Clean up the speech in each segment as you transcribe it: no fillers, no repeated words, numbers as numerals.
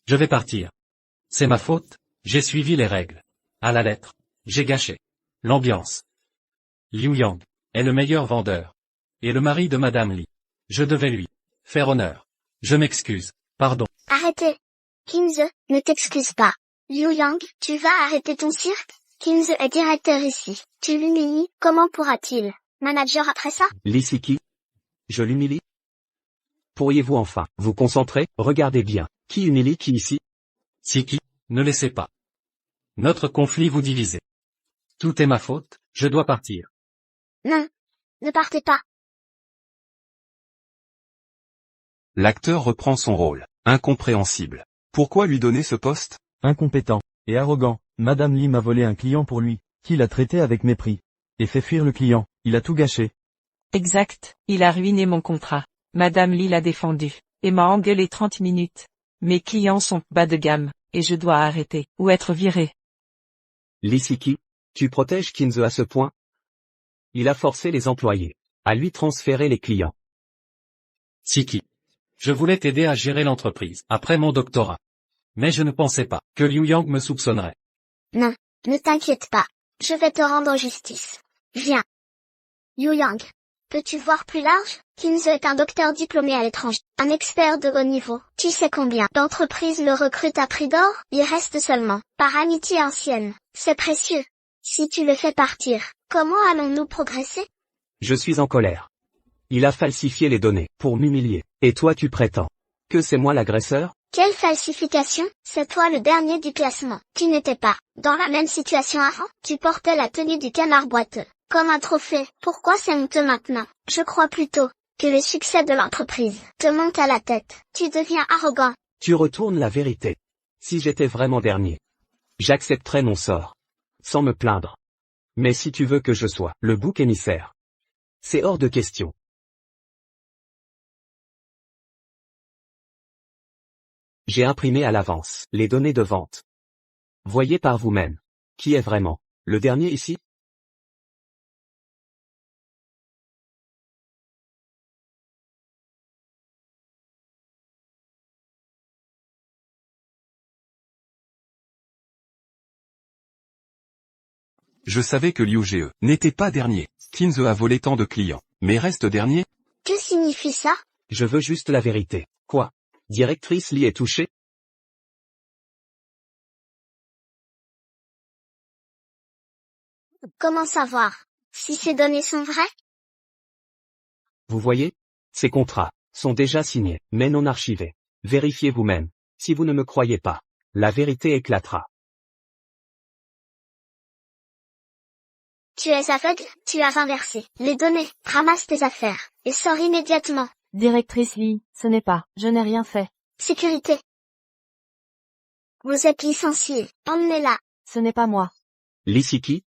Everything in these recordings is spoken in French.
Je vais partir. C'est ma faute, j'ai suivi les règles. À la lettre. J'ai gâché l'ambiance. Liu Yang est le meilleur vendeur. Et le mari de Madame Li. Je devais lui faire honneur. Je m'excuse. Pardon. Arrêtez. Kinze, ne t'excuse pas. Liu Yang, tu vas arrêter ton cirque? Kinze est directeur ici. Tu l'humilies, comment pourra-t-il manager après ça? Li Siki? Je l'humilie? Pourriez-vous enfin vous concentrer? Regardez bien. Qui humilie qui ici? Siki, ne laissez pas notre conflit vous diviser. Tout est ma faute, je dois partir. Non. Ne partez pas. L'acteur reprend son rôle. Incompréhensible. Pourquoi lui donner ce poste? Incompétent et arrogant, Madame Li m'a volé un client pour lui, qui l'a traité avec mépris. Et fait fuir le client, il a tout gâché. Exact, il a ruiné mon contrat. Madame Li l'a défendu, et m'a engueulé 30 minutes. Mes clients sont bas de gamme, et je dois arrêter, ou être viré. Li Siki? Tu protèges Kinze à ce point? Il a forcé les employés à lui transférer les clients. Siki. Je voulais t'aider à gérer l'entreprise, après mon doctorat. Mais je ne pensais pas que Liu Yang me soupçonnerait. Non. Ne t'inquiète pas. Je vais te rendre justice. Viens. Liu Yang. Peux-tu voir plus large? Kinze est un docteur diplômé à l'étranger, un expert de haut niveau. Tu sais combien d'entreprises le recrutent à prix d'or? Il reste seulement, par amitié ancienne. C'est précieux. Si tu le fais partir, comment allons-nous progresser? Je suis en colère. Il a falsifié les données pour m'humilier. Et toi tu prétends que c'est moi l'agresseur? Quelle falsification? C'est toi le dernier du classement. Tu n'étais pas dans la même situation avant. Tu portais la tenue du canard boiteux, comme un trophée. Pourquoi c'est honteux maintenant? Je crois plutôt que le succès de l'entreprise te monte à la tête. Tu deviens arrogant. Tu retournes la vérité. Si j'étais vraiment dernier, j'accepterais mon sort, sans me plaindre. Mais si tu veux que je sois le bouc émissaire, c'est hors de question. J'ai imprimé à l'avance les données de vente. Voyez par vous-même. Qui est vraiment le dernier ici? Je savais que Liu Ge n'était pas dernier. Kinze a volé tant de clients, mais reste dernier? Que signifie ça? Je veux juste la vérité. Quoi? Directrice Li est touchée? Comment savoir si ces données sont vraies? Vous voyez? Ces contrats sont déjà signés, mais non archivés. Vérifiez vous-même. Si vous ne me croyez pas, la vérité éclatera. Tu es aveugle, tu as inversé les données. Ramasse tes affaires et sors immédiatement. Directrice Li, ce n'est pas, je n'ai rien fait. Sécurité. Vous êtes licencié, emmenez-la. Ce n'est pas moi. Li Siki?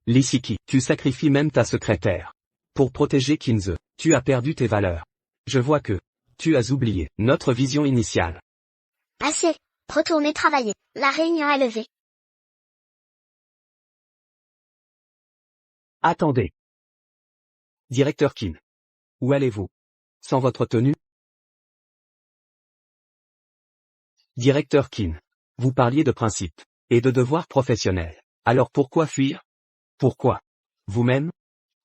Li Siki, tu sacrifies même ta secrétaire. Pour protéger Kinze, tu as perdu tes valeurs. Je vois que tu as oublié notre vision initiale. Assez. Retournez travailler. La réunion est levée. Attendez. Directeur Kin. Où allez-vous? Sans votre tenue? Directeur Kin. Vous parliez de principes et de devoirs professionnels. Alors pourquoi fuir? Pourquoi? Vous-même?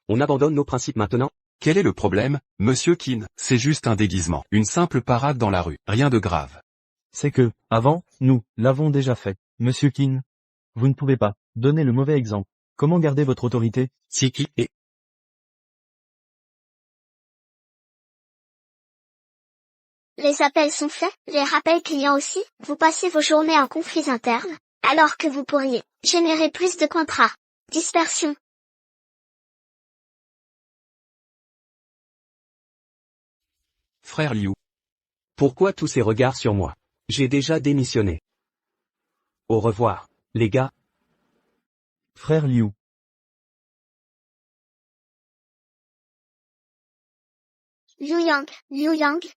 On abandonne nos principes maintenant? Quel est le problème, monsieur Qin? C'est juste un déguisement, une simple parade dans la rue, rien de grave. C'est que, avant, nous l'avons déjà fait. Monsieur Qin. Vous ne pouvez pas donner le mauvais exemple. Comment garder votre autorité? Siki et... Les appels sont faits, les rappels clients aussi. Vous passez vos journées en conflits internes, alors que vous pourriez générer plus de contrats. Dispersion. Frère Liu. Pourquoi tous ces regards sur moi? J'ai déjà démissionné. Au revoir, les gars. Frère Liu. Liu Yang, Liu Yang.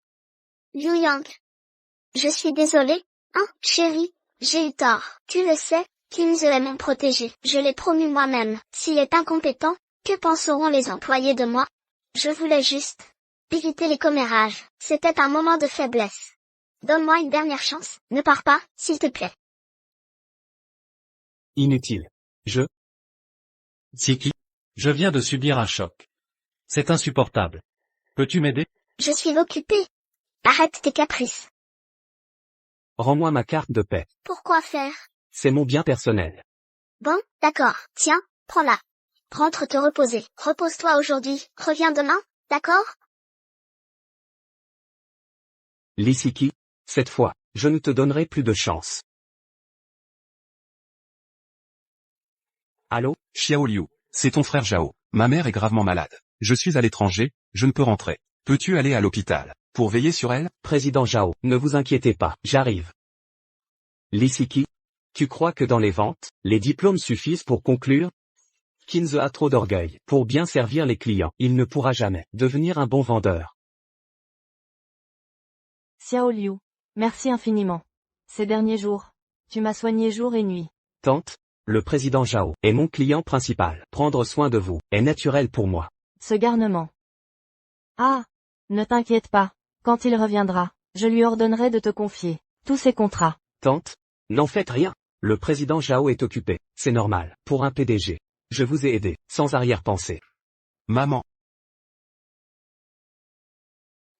Liu Yang. Je suis désolé, hein, chérie, j'ai eu tort. Tu le sais, Kinze est mon protégé. Je l'ai promu moi-même. S'il est incompétent, que penseront les employés de moi? Je voulais juste éviter les commérages. C'était un moment de faiblesse. Donne-moi une dernière chance, ne pars pas, s'il te plaît. Inutile. Siki, je viens de subir un choc. C'est insupportable. Peux-tu m'aider? Je suis occupée. Arrête tes caprices. Rends-moi ma carte de paix. Pourquoi faire? C'est mon bien personnel. Bon, d'accord, tiens, prends-la. Rentre te reposer. Repose-toi aujourd'hui, reviens demain, d'accord? Lisiki, cette fois, je ne te donnerai plus de chance. Allô? Xiao Liu, c'est ton frère Zhao. Ma mère est gravement malade. Je suis à l'étranger, je ne peux rentrer. Peux-tu aller à l'hôpital, pour veiller sur elle? Président Zhao, ne vous inquiétez pas, j'arrive. Lisiki, tu crois que dans les ventes, les diplômes suffisent pour conclure? Kinze a trop d'orgueil. Pour bien servir les clients, il ne pourra jamais devenir un bon vendeur. Xiao Liu, merci infiniment. Ces derniers jours, tu m'as soigné jour et nuit. Tante, le président Zhao est mon client principal. Prendre soin de vous est naturel pour moi. Ce garnement. Ah, ne t'inquiète pas, quand il reviendra, je lui ordonnerai de te confier tous ses contrats. Tante, n'en faites rien. Le président Zhao est occupé, c'est normal, pour un PDG. Je vous ai aidé, sans arrière-pensée. Maman.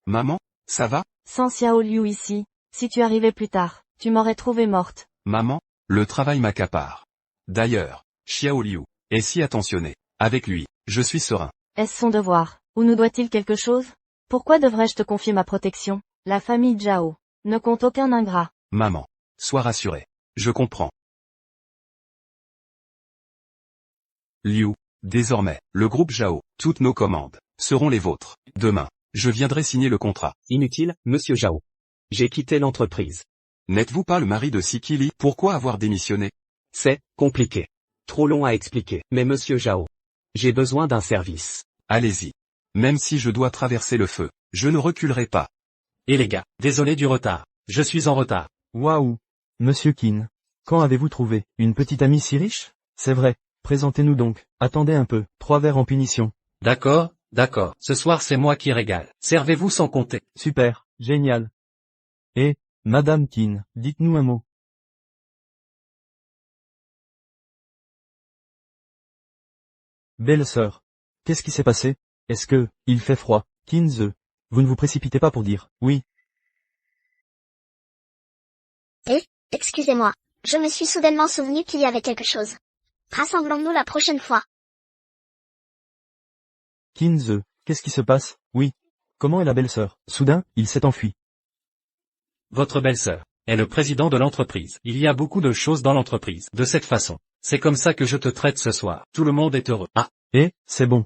Maman, ça va? Sans Xiao Liu ici, si tu arrivais plus tard, tu m'aurais trouvée morte. Maman, le travail m'accapare. D'ailleurs, Xiao Liu est si attentionné. Avec lui, je suis serein. Est-ce son devoir, ou nous doit-il quelque chose? Pourquoi devrais-je te confier ma protection? La famille Zhao ne compte aucun ingrat. Maman, sois rassurée. Je comprends. Liu, désormais, le groupe Zhao, toutes nos commandes, seront les vôtres. Demain, je viendrai signer le contrat. Inutile, monsieur Zhao. J'ai quitté l'entreprise. N'êtes-vous pas le mari de Siki Li? Pourquoi avoir démissionné? C'est compliqué. Trop long à expliquer. Mais monsieur Zhao, j'ai besoin d'un service. Allez-y. Même si je dois traverser le feu, je ne reculerai pas. Et les gars, désolé du retard. Je suis en retard. Waouh! Monsieur Qin. Quand avez-vous trouvé une petite amie si riche? C'est vrai. Présentez-nous donc. Attendez un peu. 3 verres en punition. D'accord, d'accord. Ce soir c'est moi qui régale. Servez-vous sans compter. Super. Génial. Et, Madame Qin, dites-nous un mot. Belle sœur. Qu'est-ce qui s'est passé? Est-ce que, il fait froid? Kinze. Vous ne vous précipitez pas pour dire, oui. Excusez-moi. Je me suis soudainement souvenu qu'il y avait quelque chose. Rassemblons-nous la prochaine fois. Kinze, qu'est-ce qui se passe? Oui. Comment est la belle-sœur? Soudain, il s'est enfui. Votre belle-sœur est le président de l'entreprise. Il y a beaucoup de choses dans l'entreprise. De cette façon. C'est comme ça que je te traite ce soir. Tout le monde est heureux. Ah, C'est bon.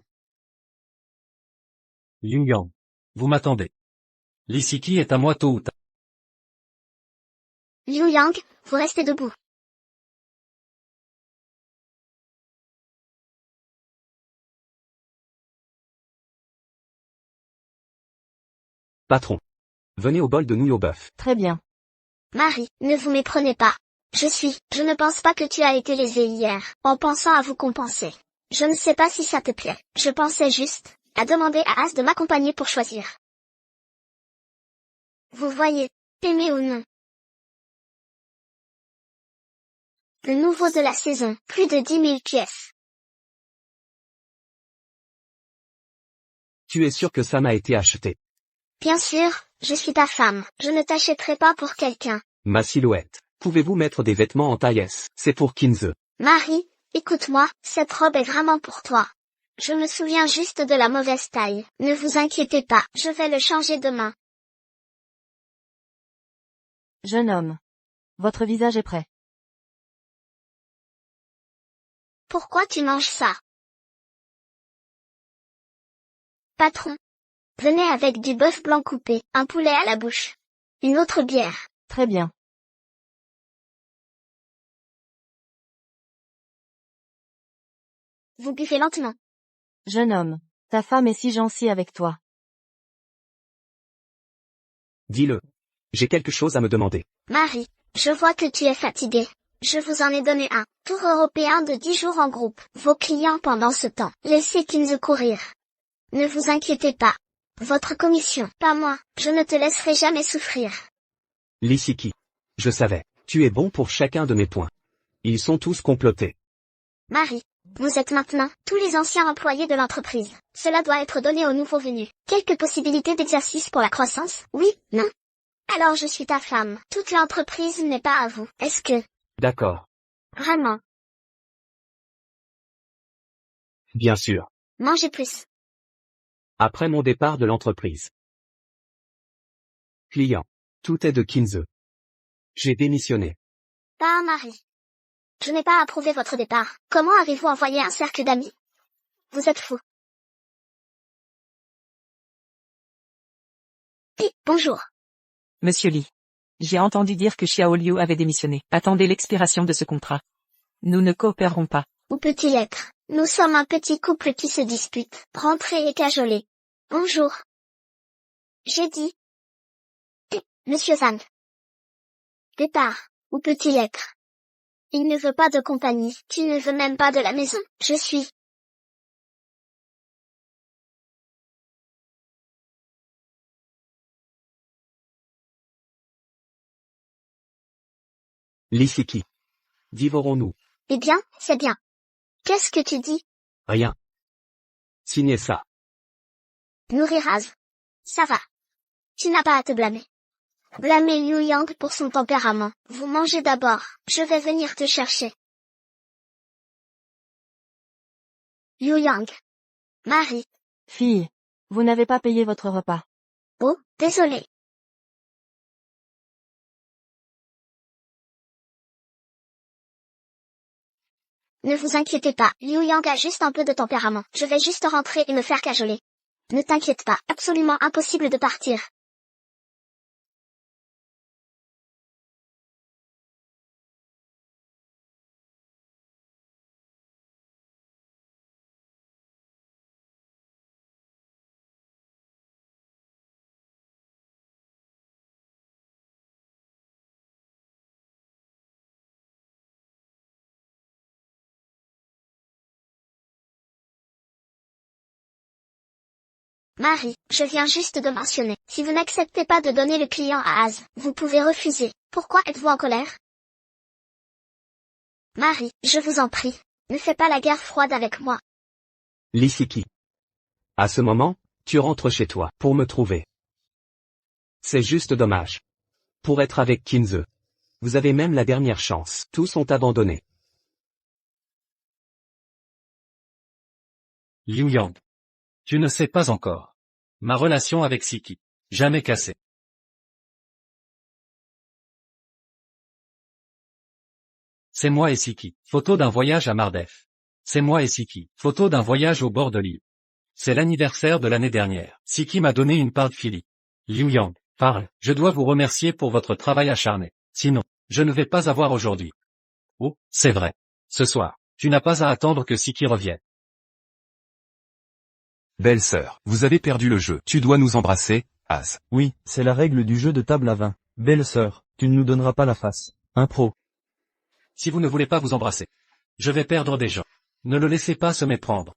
Liu Yang. Vous m'attendez. L'Isiki est à moi tôt ou tard. Liu Yang, vous restez debout. Patron. Venez au bol de nouilles au bœuf. Très bien. Marie, ne vous méprenez pas. Je ne pense pas que tu as été lésée hier, en pensant à vous compenser. Je ne sais pas si ça te plaît. Je pensais juste à demander à As de m'accompagner pour choisir. Vous voyez, aimé ou non. Le nouveau de la saison, plus de 10 000 pièces. Tu es sûr que ça m'a été acheté? Bien sûr, je suis ta femme. Je ne t'achèterai pas pour quelqu'un. Ma silhouette. Pouvez-vous mettre des vêtements en taille S? C'est pour Kinze. Marie, écoute-moi, cette robe est vraiment pour toi. Je me souviens juste de la mauvaise taille. Ne vous inquiétez pas, je vais le changer demain. Jeune homme. Votre visage est prêt. Pourquoi tu manges ça? Patron. Venez avec du bœuf blanc coupé, un poulet à la bouche. Une autre bière. Très bien. Vous buvez lentement. Jeune homme. Ta femme est si gentille avec toi. Dis-le. J'ai quelque chose à me demander. Marie, je vois que tu es fatiguée. Je vous en ai donné un tour européen de 10 jours en groupe. Vos clients pendant ce temps. Laissez Kinze courir. Ne vous inquiétez pas. Votre commission, pas moi. Je ne te laisserai jamais souffrir. Lisiki. Je savais. Tu es bon pour chacun de mes points. Ils sont tous complotés. Marie, vous êtes maintenant tous les anciens employés de l'entreprise. Cela doit être donné aux nouveaux venus. Quelques possibilités d'exercice pour la croissance? Oui, non? Alors je suis ta femme. Toute l'entreprise n'est pas à vous. Est-ce que... D'accord. Vraiment? Bien sûr. Mangez plus. Après mon départ de l'entreprise. Client. Tout est de Kinze. J'ai démissionné. Pas Marie. Je n'ai pas approuvé votre départ. Comment avez-vous envoyé un cercle d'amis? Vous êtes fou. Bonjour. Monsieur Lee. J'ai entendu dire que Xiao Liu avait démissionné. Attendez l'expiration de ce contrat. Nous ne coopérerons pas. Où peut-il être? Nous sommes un petit couple qui se dispute. Rentrez et cajolez. Bonjour. J'ai dit. Monsieur Zhang. Départ. Où peut-il être? Il ne veut pas de compagnie. Tu ne veux même pas de la maison. Je suis. Lisiki. Divorons-nous. Eh bien, c'est bien. Qu'est-ce que tu dis? Rien. Signez ça. Nourriraz. Ça va. Tu n'as pas à te blâmer. Blâmer Liu Yang pour son tempérament. Vous mangez d'abord. Je vais venir te chercher. Liu Yang. Marie. Fille. Vous n'avez pas payé votre repas. Oh, désolé. Ne vous inquiétez pas, Liu Yang a juste un peu de tempérament. Je vais juste rentrer et me faire cajoler. Ne t'inquiète pas, absolument impossible de partir. Marie, je viens juste de mentionner. Si vous n'acceptez pas de donner le client à Az, vous pouvez refuser. Pourquoi êtes-vous en colère? Marie, je vous en prie. Ne fais pas la guerre froide avec moi. Lisiki. À ce moment, tu rentres chez toi pour me trouver. C'est juste dommage. Pour être avec Kinze. Vous avez même la dernière chance. Tous ont abandonné. Liu Yang. Tu ne sais pas encore. Ma relation avec Siki. Jamais cassée. C'est moi et Siki. Photo d'un voyage à Mardef. C'est moi et Siki. Photo d'un voyage au bord de l'île. C'est l'anniversaire de l'année dernière. Siki m'a donné une part de Philly. Liu Yang, parle. Je dois vous remercier pour votre travail acharné. Sinon, je ne vais pas avoir aujourd'hui. Oh, c'est vrai. Ce soir, tu n'as pas à attendre que Siki revienne. Belle-sœur, vous avez perdu le jeu. Tu dois nous embrasser, Az. Oui, c'est la règle du jeu de table à 20. Belle sœur, tu ne nous donneras pas la face. Impro. Si vous ne voulez pas vous embrasser, je vais perdre des gens. Ne le laissez pas se méprendre.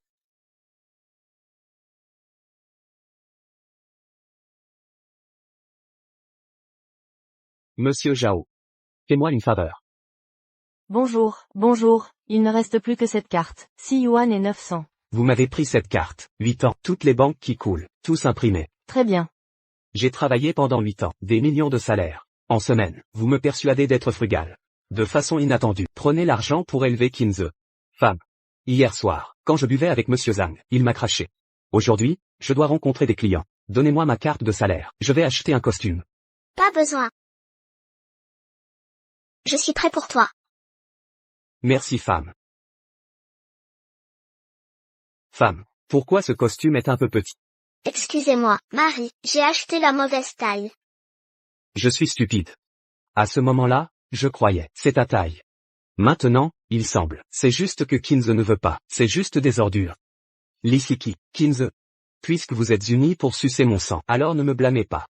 Monsieur Zhao. Fais-moi une faveur. Bonjour, bonjour, il ne reste plus que cette carte. 6 yuan et 900. Vous m'avez pris cette carte. 8 ans. Toutes les banques qui coulent. Tous imprimés. Très bien. J'ai travaillé pendant 8 ans. Des millions de salaires. En semaine. Vous me persuadez d'être frugal. De façon inattendue. Prenez l'argent pour élever Kinze. Femme. Hier soir, quand je buvais avec Monsieur Zhang, il m'a craché. Aujourd'hui, je dois rencontrer des clients. Donnez-moi ma carte de salaire. Je vais acheter un costume. Pas besoin. Je suis prêt pour toi. Merci femme. Femme. Pourquoi ce costume est un peu petit? Excusez-moi, Marie, j'ai acheté la mauvaise taille. Je suis stupide. À ce moment-là, je croyais, c'est ta taille. Maintenant, il semble, c'est juste que Kinze ne veut pas, c'est juste des ordures. Lisiki, Kinze. Puisque vous êtes unis pour sucer mon sang, alors ne me blâmez pas.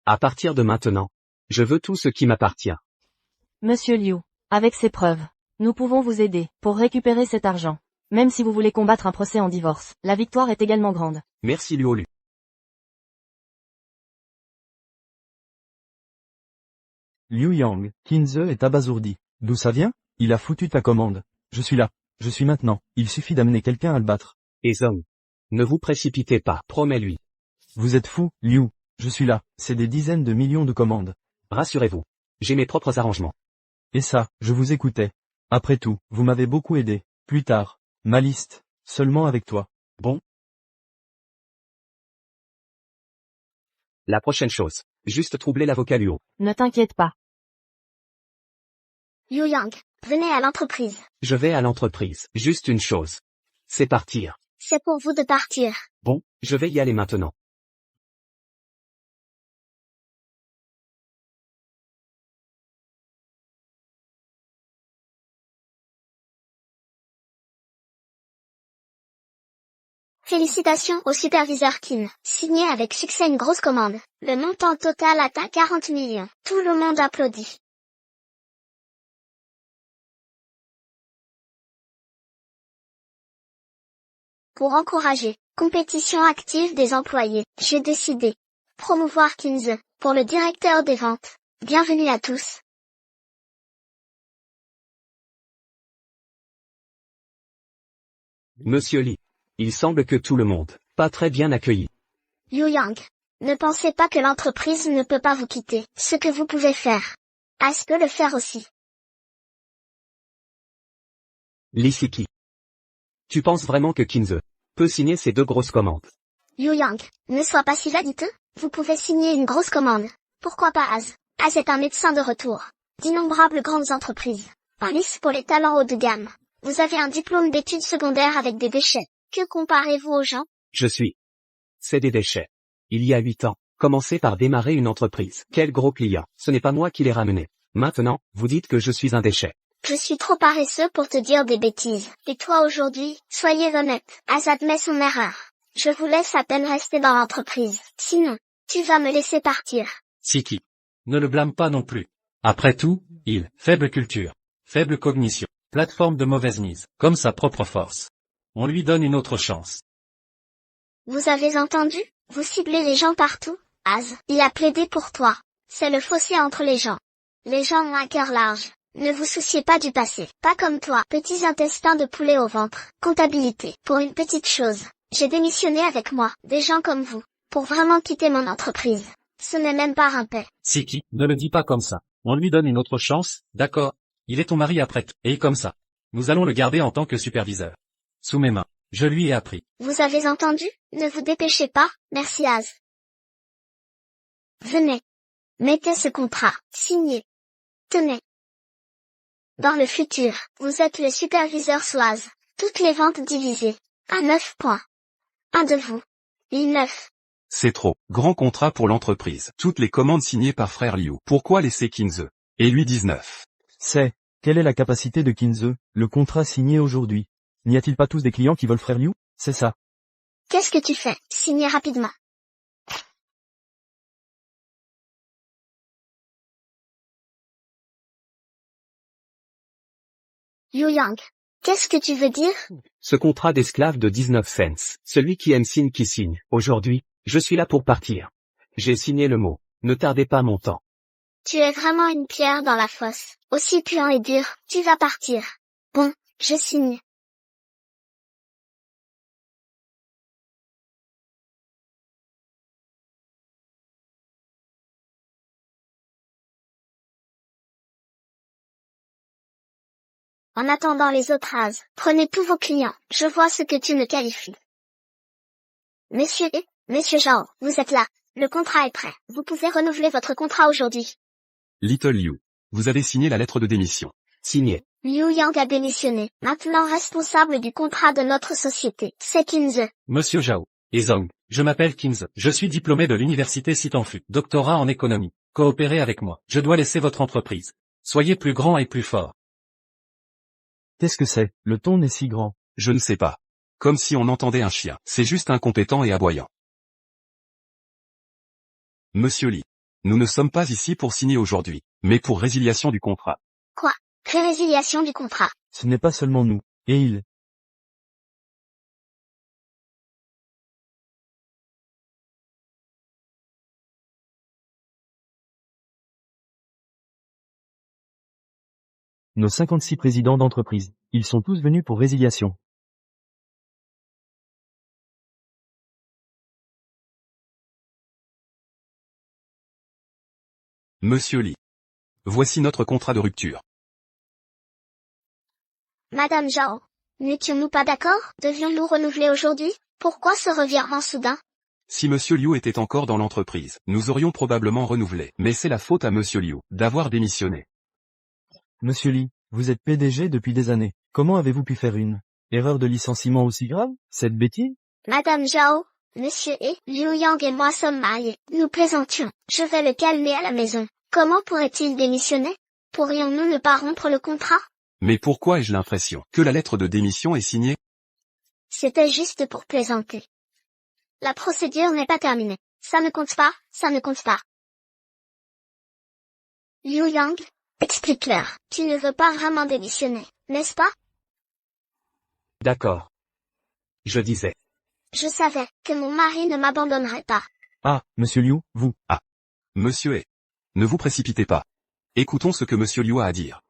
À partir de maintenant, je veux tout ce qui m'appartient. Monsieur Liu, avec ces preuves, nous pouvons vous aider pour récupérer cet argent. Même si vous voulez combattre un procès en divorce, la victoire est également grande. Merci Liu. Liu Yang, Kinze est abasourdi. D'où ça vient? Il a foutu ta commande. Je suis là. Je suis maintenant. Il suffit d'amener quelqu'un à le battre. Et Zhong. Ne vous précipitez pas, promets-lui. Vous êtes fou, Liu. Je suis là. C'est des dizaines de millions de commandes. Rassurez-vous. J'ai mes propres arrangements. Et ça, je vous écoutais. Après tout, vous m'avez beaucoup aidé. Plus tard. Ma liste. Seulement avec toi. Bon. La prochaine chose. Juste troubler l'avocat Luo. Ne t'inquiète pas. Yu Yang, venez à l'entreprise. Je vais à l'entreprise. Juste une chose. C'est partir. C'est pour vous de partir. Bon, je vais y aller maintenant. Félicitations au superviseur Kim. Signé avec succès une grosse commande. Le montant total atteint 40 millions. Tout le monde applaudit. Pour encourager compétition active des employés, j'ai décidé promouvoir Kinze pour le directeur des ventes. Bienvenue à tous. Monsieur Lee. Il semble que tout le monde, pas très bien accueilli. Yu Yang, ne pensez pas que l'entreprise ne peut pas vous quitter. Ce que vous pouvez faire, As peut le faire aussi. Lee Siki. Tu penses vraiment que Kinze peut signer ces 2 grosses commandes? Yu Yang, ne sois pas si vaniteux. Vous pouvez signer une grosse commande. Pourquoi pas Az? Az est un médecin de retour. D'innombrables grandes entreprises. Un liste pour les talents haut de gamme. Vous avez un diplôme d'études secondaires avec des déchets. Que comparez-vous aux gens? Je suis. C'est des déchets. Il y a 8 ans, commencez par démarrer une entreprise. Quel gros client. Ce n'est pas moi qui l'ai ramené. Maintenant, vous dites que je suis un déchet. Je suis trop paresseux pour te dire des bêtises. Et toi aujourd'hui, soyez honnête. Az admet son erreur. Je vous laisse à peine rester dans l'entreprise. Sinon, tu vas me laisser partir. Siki. Ne le blâme pas non plus. Après tout, faible culture, faible cognition, plateforme de mauvaise mise, comme sa propre force. On lui donne une autre chance. Vous avez entendu? Vous ciblez les gens partout. Az, il a plaidé pour toi. C'est le fossé entre les gens. Les gens ont un cœur large. Ne vous souciez pas du passé. Pas comme toi. Petits intestins de poulet au ventre. Comptabilité. Pour une petite chose. J'ai démissionné avec moi. Des gens comme vous. Pour vraiment quitter mon entreprise. Ce n'est même pas un paix. Siki, ne le dis pas comme ça. On lui donne une autre chance, d'accord. Il est ton mari après tout. Et comme ça. Nous allons le garder en tant que superviseur. Sous mes mains. Je lui ai appris. Vous avez entendu? Ne vous dépêchez pas. Merci Az. Venez. Mettez ce contrat. Signez. Tenez. Dans le futur, vous êtes le superviseur Soaz. Toutes les ventes divisées. À 9 points. Un de vous. Lee 9. C'est trop. Grand contrat pour l'entreprise. Toutes les commandes signées par frère Liu. Pourquoi laisser Kinze? Et lui 19. Quelle est la capacité de Kinze, le contrat signé aujourd'hui? N'y a-t-il pas tous des clients qui veulent frère Liu? C'est ça. Qu'est-ce que tu fais? Signez rapidement. Yu Yang. Qu'est-ce que tu veux dire? Ce contrat d'esclave de 19 cents. Celui qui aime signe qui signe. Aujourd'hui, je suis là pour partir. J'ai signé le mot. Ne tardez pas mon temps. Tu es vraiment une pierre dans la fosse. Aussi puant et dur, tu vas partir. Bon, je signe. En attendant les autres as, prenez tous vos clients. Je vois ce que tu me qualifies. Monsieur Zhao, vous êtes là. Le contrat est prêt. Vous pouvez renouveler votre contrat aujourd'hui. Little Liu. Vous avez signé la lettre de démission. Signé. Liu Yang a démissionné. Maintenant responsable du contrat de notre société, c'est Kinze. Monsieur Zhao. Et Zhong. Je m'appelle Kinze. Je suis diplômé de l'université Sitanfu. Doctorat en économie. Coopérez avec moi. Je dois laisser votre entreprise. Soyez plus grand et plus fort. Qu'est-ce que c'est? Le ton est si grand. Je ne sais pas. Comme si on entendait un chien. C'est juste incompétent et aboyant. Monsieur Lee. Nous ne sommes pas ici pour signer aujourd'hui, mais pour résiliation du contrat. Quoi? Résiliation du contrat. Ce n'est pas seulement nous. Et il. nos 56 présidents d'entreprise. Ils sont tous venus pour résiliation. Monsieur Lee. Voici notre contrat de rupture. Madame Zhao, n'étions-nous pas d'accord? Devions-nous renouveler aujourd'hui? Pourquoi ce revirement soudain? Si Monsieur Liu était encore dans l'entreprise, nous aurions probablement renouvelé. Mais c'est la faute à Monsieur Liu d'avoir démissionné. Monsieur Lee, vous êtes PDG depuis des années. Comment avez-vous pu faire une erreur de licenciement aussi grave? Cette bêtise? Madame Zhao, Monsieur E, Liu Yang et moi sommes mariés. Nous plaisantions. Je vais le calmer à la maison. Comment pourrait-il démissionner? Pourrions-nous ne pas rompre le contrat? Mais pourquoi ai-je l'impression que la lettre de démission est signée? C'était juste pour plaisanter. La procédure n'est pas terminée. Ça ne compte pas, ça ne compte pas. Liu Yang, explique-leur. Tu ne veux pas vraiment démissionner, n'est-ce pas? D'accord. Je disais. Je savais que mon mari ne m'abandonnerait pas. Ah, Monsieur Liu, vous. Monsieur E. Ne vous précipitez pas. Écoutons ce que Monsieur Liu a à dire.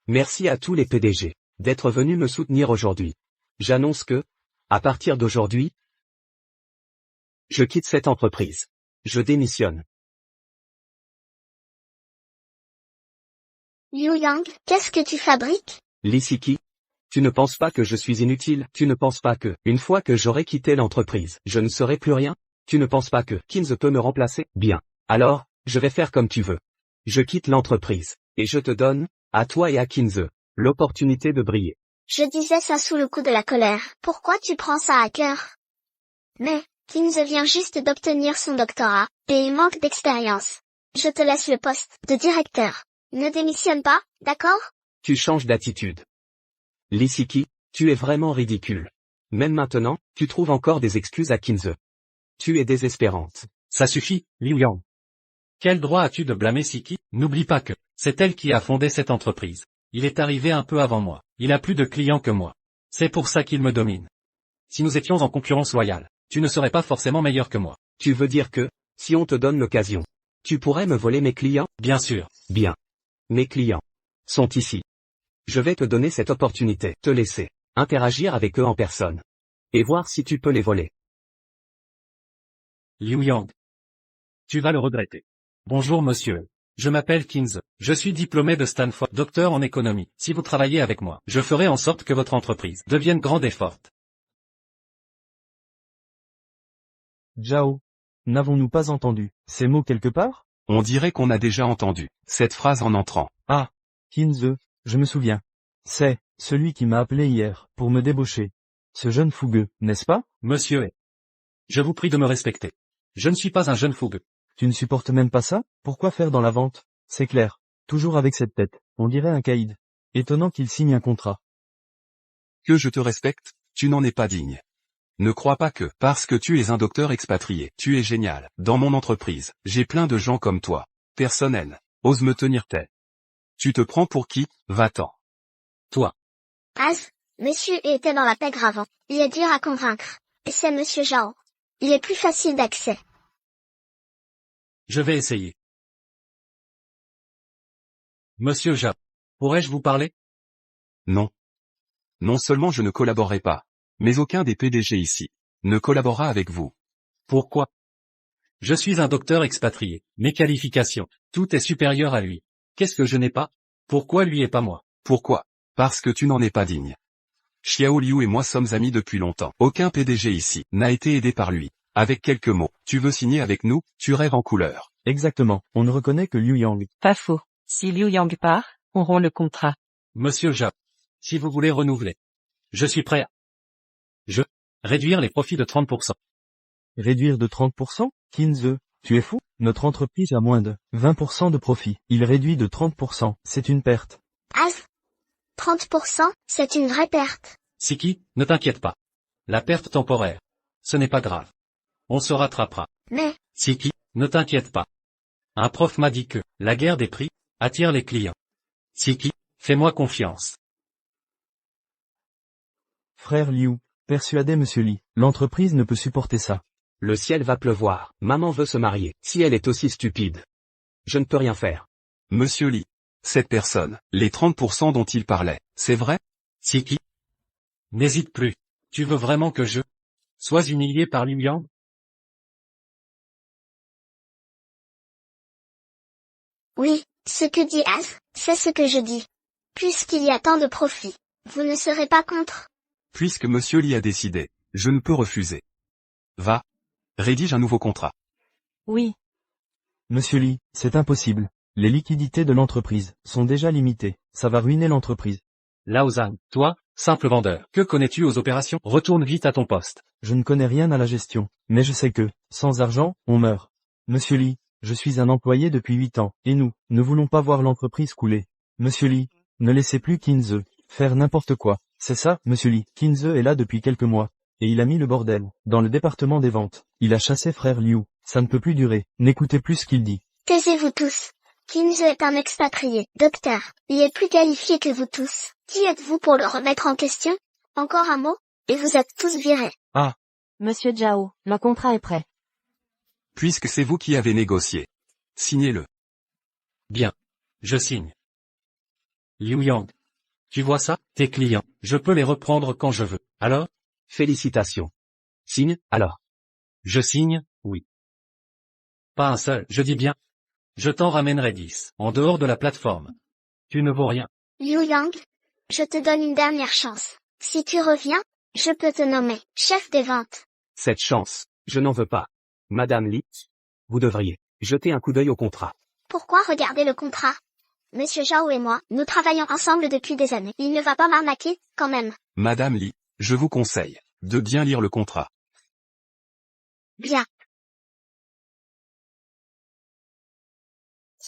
Merci à tous les PDG d'être venus me soutenir aujourd'hui. J'annonce que, à partir d'aujourd'hui, je quitte cette entreprise. Je démissionne. Liu Yang, qu'est-ce que tu fabriques? Lisiki, tu ne penses pas que je suis inutile? Tu ne penses pas que, une fois que j'aurai quitté l'entreprise, je ne serai plus rien? Tu ne penses pas que Kinze peut me remplacer? Bien. Alors, je vais faire comme tu veux. Je quitte l'entreprise, et je te donne, à toi et à Kinze, l'opportunité de briller. Je disais ça sous le coup de la colère. Pourquoi tu prends ça à cœur? Mais, Kinze vient juste d'obtenir son doctorat, et il manque d'expérience. Je te laisse le poste de directeur. Ne démissionne pas, d'accord? Tu changes d'attitude. Lisiki, tu es vraiment ridicule. Même maintenant, tu trouves encore des excuses à Kinze. Tu es désespérante. Ça suffit, Liu Yang. Quel droit as-tu de blâmer Siki? N'oublie pas que, c'est elle qui a fondé cette entreprise. Il est arrivé un peu avant moi. Il a plus de clients que moi. C'est pour ça qu'il me domine. Si nous étions en concurrence loyale, tu ne serais pas forcément meilleur que moi. Tu veux dire que, si on te donne l'occasion, tu pourrais me voler mes clients? Bien sûr. Bien. Mes clients sont ici. Je vais te donner cette opportunité, te laisser interagir avec eux en personne. Et voir si tu peux les voler. Liu Yang. Tu vas le regretter. Bonjour monsieur. Je m'appelle Kinze. Je suis diplômé de Stanford, docteur en économie. Si vous travaillez avec moi, je ferai en sorte que votre entreprise devienne grande et forte. Zhao. N'avons-nous pas entendu ces mots quelque part? On dirait qu'on a déjà entendu cette phrase en entrant. Ah, Kinze, je me souviens. C'est celui qui m'a appelé hier pour me débaucher. Ce jeune fougueux, n'est-ce pas? Monsieur E. Je vous prie de me respecter. Je ne suis pas un jeune fougueux. Tu ne supportes même pas ça? Pourquoi faire dans la vente? C'est clair. Toujours avec cette tête. On dirait un caïd. Étonnant qu'il signe un contrat. Que je te respecte, tu n'en es pas digne. Ne crois pas que, parce que tu es un docteur expatrié, tu es génial. Dans mon entreprise, j'ai plein de gens comme toi. Personne ose me tenir tête. Tu te prends pour qui? Va-t'en. Toi. Az, monsieur E était dans la pègre avant. Il est dur à convaincre. Et c'est monsieur Zhao. Il est plus facile d'accès. Je vais essayer. Monsieur Zhao. Pourrais-je vous parler? Non. Non seulement je ne collaborerai pas, mais aucun des PDG ici ne collaborera avec vous. Pourquoi? Je suis un docteur expatrié. Mes qualifications, tout est supérieur à lui. Qu'est-ce que je n'ai pas? Pourquoi lui et pas moi? Pourquoi? Parce que tu n'en es pas digne. Xiao Liu et moi sommes amis depuis longtemps. Aucun PDG ici n'a été aidé par lui. Avec quelques mots, tu veux signer avec nous, tu rêves en couleur. Exactement. On ne reconnaît que Liu Yang. Pas faux. Si Liu Yang part, on rompt le contrat. Monsieur Zhao. Si vous voulez renouveler. Je suis prêt à... réduire les profits de 30%. Réduire de 30%? Kinze, tu es fou? Notre entreprise a moins de 20% de profit. Il réduit de 30%. C'est une perte. Az, 30%, c'est une vraie perte. Siki, ne t'inquiète pas. La perte temporaire. Ce n'est pas grave. On se rattrapera. Mais, Siki, ne t'inquiète pas. Un prof m'a dit que la guerre des prix attire les clients. Siki, fais-moi confiance. Frère Liu, persuadez Monsieur Lee. L'entreprise ne peut supporter ça. Le ciel va pleuvoir. Maman veut se marier. Si elle est aussi stupide, je ne peux rien faire. Monsieur Lee. cette personne, les 30% dont il parlait, c'est vrai? Siki. N'hésite plus. Tu veux vraiment que je sois humilié par Liu Yang? Oui, ce que dit Az, c'est ce que je dis. Puisqu'il y a tant de profit, vous ne serez pas contre? Puisque monsieur Li a décidé, je ne peux refuser. Va. Rédige un nouveau contrat. Oui. Monsieur Lee, c'est impossible. Les liquidités de l'entreprise sont déjà limitées. Ça va ruiner l'entreprise. Lao Zhang, toi, simple vendeur, que connais-tu aux opérations? Retourne vite à ton poste. Je ne connais rien à la gestion, mais je sais que, sans argent, on meurt. Monsieur Lee, je suis un employé depuis 8 ans, et nous, ne voulons pas voir l'entreprise couler. Monsieur Lee, ne laissez plus Kinze faire n'importe quoi. C'est ça, monsieur Lee. Kinze est là depuis quelques mois. Et il a mis le bordel, dans le département des ventes. Il a chassé frère Liu. Ça ne peut plus durer. N'écoutez plus ce qu'il dit. Taisez-vous tous. Kinze est un expatrié, docteur. Il est plus qualifié que vous tous. Qui êtes-vous pour le remettre en question? Encore un mot, et vous êtes tous virés. Monsieur Zhao, le contrat est prêt. Puisque c'est vous qui avez négocié. Signez-le. Bien. Je signe. Liu Yang. Tu vois ça? Tes clients, je peux les reprendre quand je veux. Alors? Félicitations. Signe, alors. Je signe, oui. Pas un seul, je dis bien. Je t'en ramènerai 10, en dehors de la plateforme. Tu ne vaux rien. Liu Yang, je te donne une dernière chance. Si tu reviens, je peux te nommer chef des ventes. Cette chance, je n'en veux pas. Madame Li, vous devriez jeter un coup d'œil au contrat. Pourquoi regarder le contrat? Monsieur Zhao et moi, nous travaillons ensemble depuis des années. Il ne va pas m'arnaquer, quand même. Madame Li, je vous conseille de bien lire le contrat. Bien.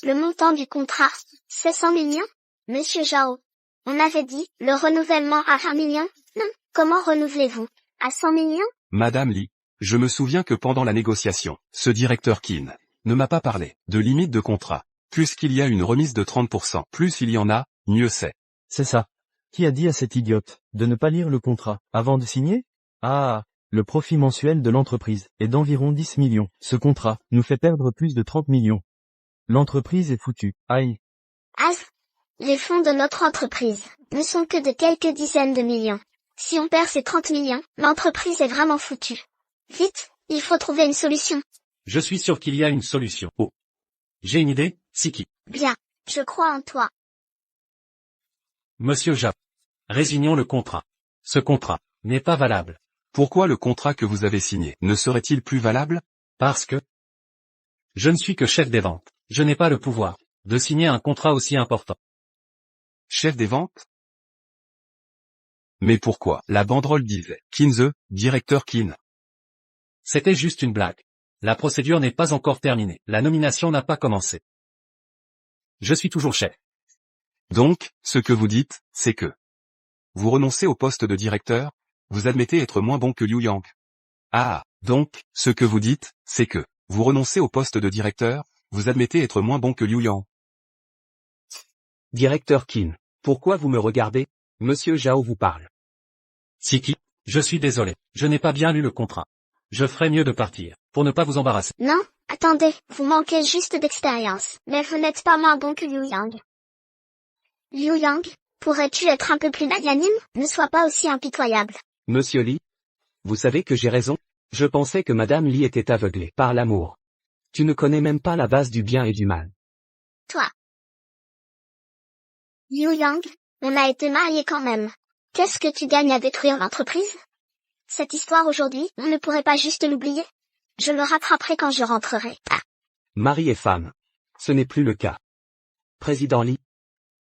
Le montant du contrat, c'est 100 millions? Monsieur Zhao. On avait dit, le renouvellement à 1 million? Non. Comment renouvelez-vous? À 100 millions? Madame Li, je me souviens que pendant la négociation, ce directeur Qin ne m'a pas parlé de limite de contrat. Puisqu'il y a une remise de 30%, plus il y en a, mieux c'est. C'est ça. Qui a dit à cet idiote de ne pas lire le contrat avant de signer? Ah, le profit mensuel de l'entreprise est d'environ 10 millions. Ce contrat nous fait perdre plus de 30 millions. L'entreprise est foutue. Aïe. Az, les fonds de notre entreprise ne sont que de quelques dizaines de millions. Si on perd ces 30 millions, l'entreprise est vraiment foutue. Vite, il faut trouver une solution. Je suis sûr qu'il y a une solution. Oh. J'ai une idée, Siki. Bien, je crois en toi. Monsieur Zhao. Résignons le contrat. Ce contrat n'est pas valable. Pourquoi le contrat que vous avez signé ne serait-il plus valable? Parce que je ne suis que chef des ventes. Je n'ai pas le pouvoir de signer un contrat aussi important. Chef des ventes? Mais pourquoi? La banderole disait Kinze, directeur Qin. C'était juste une blague. La procédure n'est pas encore terminée. La nomination n'a pas commencé. Je suis toujours chef. Donc, ce que vous dites, c'est que vous renoncez au poste de directeur, vous admettez être moins bon que Liu Yang. Ah, donc, ce que vous dites, c'est que vous renoncez au poste de directeur, vous admettez être moins bon que Liu Yang. Directeur Qin, pourquoi vous me regardez? Monsieur Zhao vous parle. Siki, je suis désolé. Je n'ai pas bien lu le contrat. Je ferais mieux de partir, pour ne pas vous embarrasser. Non, attendez, vous manquez juste d'expérience. Mais vous n'êtes pas moins bon que Liu Yang. Liu Yang, pourrais-tu être un peu plus magnanime? Ne sois pas aussi impitoyable. Monsieur Li, vous savez que j'ai raison? Je pensais que Madame Li était aveuglée par l'amour. Tu ne connais même pas la base du bien et du mal. Toi. Liu Yang, on a été mariés quand même. Qu'est-ce que tu gagnes à détruire l'entreprise? Cette histoire aujourd'hui, on ne pourrait pas juste l'oublier? Je le rattraperai quand je rentrerai. Ah. Mari et femme. Ce n'est plus le cas. Président Li.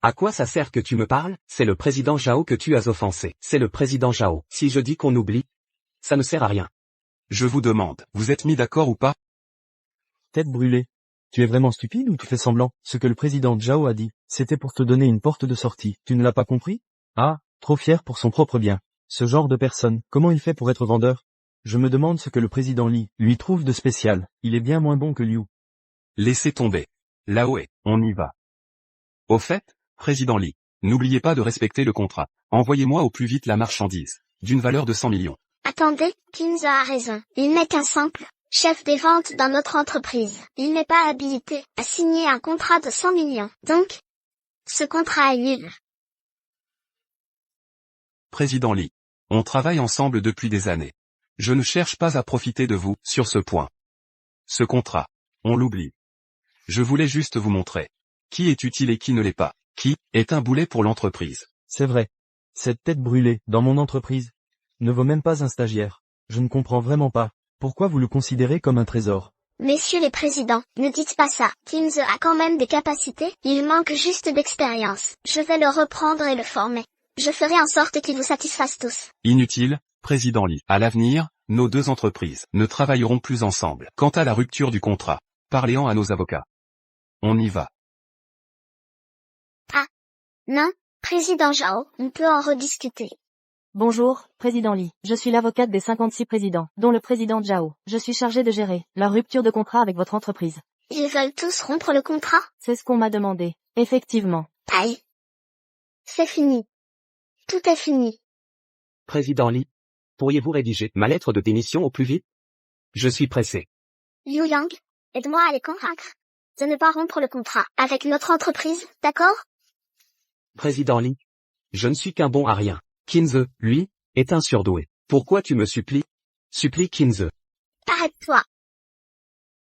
À quoi ça sert que tu me parles? C'est le président Zhao que tu as offensé. C'est le président Zhao. Si je dis qu'on oublie, ça ne sert à rien. Je vous demande, vous êtes mis d'accord ou pas? Tête brûlée. Tu es vraiment stupide ou tu fais semblant? Ce que le président Zhao a dit, c'était pour te donner une porte de sortie. Tu ne l'as pas compris? Ah, trop fier pour son propre bien. Ce genre de personne, comment il fait pour être vendeur? Je me demande ce que le président Li lui trouve de spécial. Il est bien moins bon que Liu. Laissez tomber. Là-haut, on y va. Au fait, président Li, n'oubliez pas de respecter le contrat. Envoyez-moi au plus vite la marchandise, d'une valeur de 100 millions. Attendez, Kinze a raison. Il n'est qu'un simple chef des ventes dans notre entreprise. Il n'est pas habilité à signer un contrat de 100 millions. Donc, Ce contrat est nul. Président Lee. On travaille ensemble depuis des années. Je ne cherche pas à profiter de vous, sur ce point. Ce contrat. On l'oublie. Je voulais juste vous montrer. Qui est utile et qui ne l'est pas. Qui est un boulet pour l'entreprise. C'est vrai. Cette tête brûlée, dans mon entreprise, ne vaut même pas un stagiaire. Je ne comprends vraiment pas. Pourquoi vous le considérez comme un trésor? Messieurs les présidents, ne dites pas ça. Kinze a quand même des capacités, il manque juste d'expérience. Je vais le reprendre et le former. Je ferai en sorte qu'il vous satisfasse tous. Inutile, Président Lee. À l'avenir, nos deux entreprises ne travailleront plus ensemble. Quant à la rupture du contrat, parlez-en à nos avocats. On y va. Non, président Zhao, on peut en rediscuter. Bonjour, président Lee. Je suis l'avocate des 56 présidents, dont le président Zhao. Je suis chargée de gérer leur rupture de contrat avec votre entreprise. Ils veulent tous rompre le contrat? C'est ce qu'on m'a demandé. Effectivement. Aïe. C'est fini. Tout est fini. Président Lee, pourriez-vous rédiger ma lettre de démission au plus vite? Je suis pressé. Liu Yang, aide-moi à les convaincre de ne pas rompre le contrat avec notre entreprise, d'accord? Président Lee, je ne suis qu'un bon à rien. Kinze, lui, est un surdoué. Pourquoi tu me supplies? Supplie Kinze. Arrête-toi.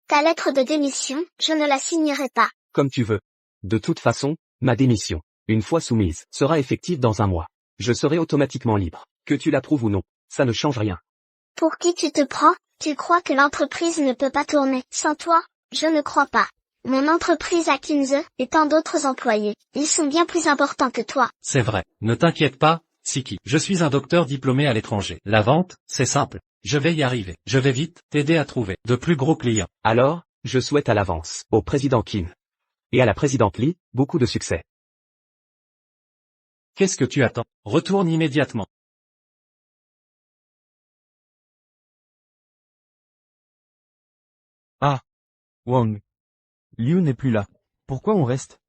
Ta lettre de démission, je ne la signerai pas. Comme tu veux. De toute façon, ma démission, une fois soumise, sera effective dans un mois. Je serai automatiquement libre. Que tu l'approuves ou non, ça ne change rien. Pour qui tu te prends? Tu crois que l'entreprise ne peut pas tourner sans toi? Je ne crois pas. Mon entreprise a Kinze et tant d'autres employés. Ils sont bien plus importants que toi. C'est vrai. Ne t'inquiète pas, Siki. Je suis un docteur diplômé à l'étranger. La vente, c'est simple. Je vais y arriver. Je vais vite t'aider à trouver de plus gros clients. Alors, je souhaite à l'avance, au président Kim et à la présidente Lee, beaucoup de succès. Qu'est-ce que tu attends? Retourne immédiatement. Ah. Wang. Liu n'est plus là. Pourquoi on reste?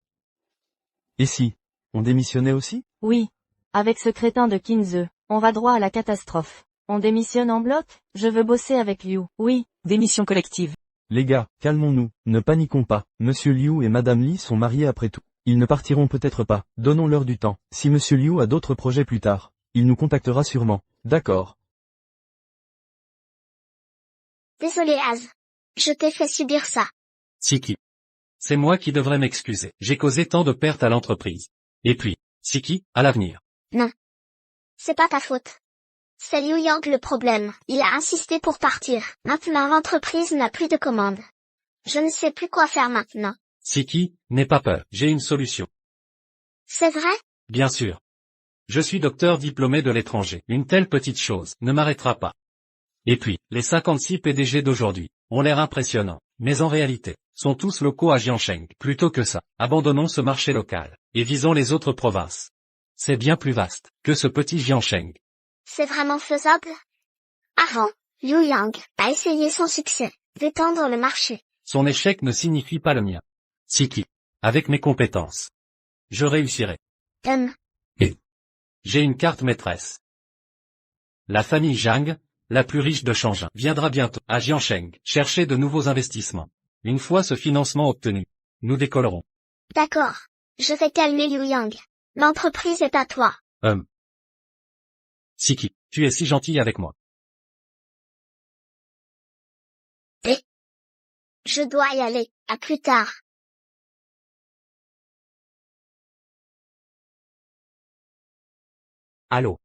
Et si, on démissionnait aussi? Oui. Avec ce crétin de Kinze, on va droit à la catastrophe. On démissionne en bloc? Je veux bosser avec Liu. Oui. Démission collective. Les gars, calmons-nous, ne paniquons pas. Monsieur Liu et Madame Lee sont mariés après tout. Ils ne partiront peut-être pas. Donnons-leur du temps. Si Monsieur Liu a d'autres projets plus tard, il nous contactera sûrement. D'accord. Désolé Az. Je t'ai fait subir ça. Siki. C'est moi qui devrais m'excuser. J'ai causé tant de pertes à l'entreprise. Et puis, Siki, à l'avenir. Non. C'est pas ta faute. C'est Liu Yang le problème. Il a insisté pour partir. Maintenant l'entreprise n'a plus de commandes. Je ne sais plus quoi faire maintenant. Siki, n'aie pas peur. J'ai une solution. C'est vrai? Bien sûr. Je suis docteur diplômé de l'étranger. Une telle petite chose ne m'arrêtera pas. Et puis, les 56 PDG d'aujourd'hui ont l'air impressionnants, mais en réalité, sont tous locaux à Jiangsheng. Plutôt que ça, abandonnons ce marché local, et visons les autres provinces. C'est bien plus vaste que ce petit Jiangsheng. C'est vraiment faisable? Avant, Liu Yang a essayé sans succès d'étendre le marché. Son échec ne signifie pas le mien. Siki, avec mes compétences, je réussirai. J'ai une carte maîtresse. La famille Zhang, la plus riche de Shenzhen, viendra bientôt à Jiangsheng chercher de nouveaux investissements. Une fois ce financement obtenu, nous décollerons. D'accord. Je vais calmer Liu Yang. L'entreprise est à toi. Siki, tu es si gentil avec moi. Je dois y aller. À plus tard. Allô?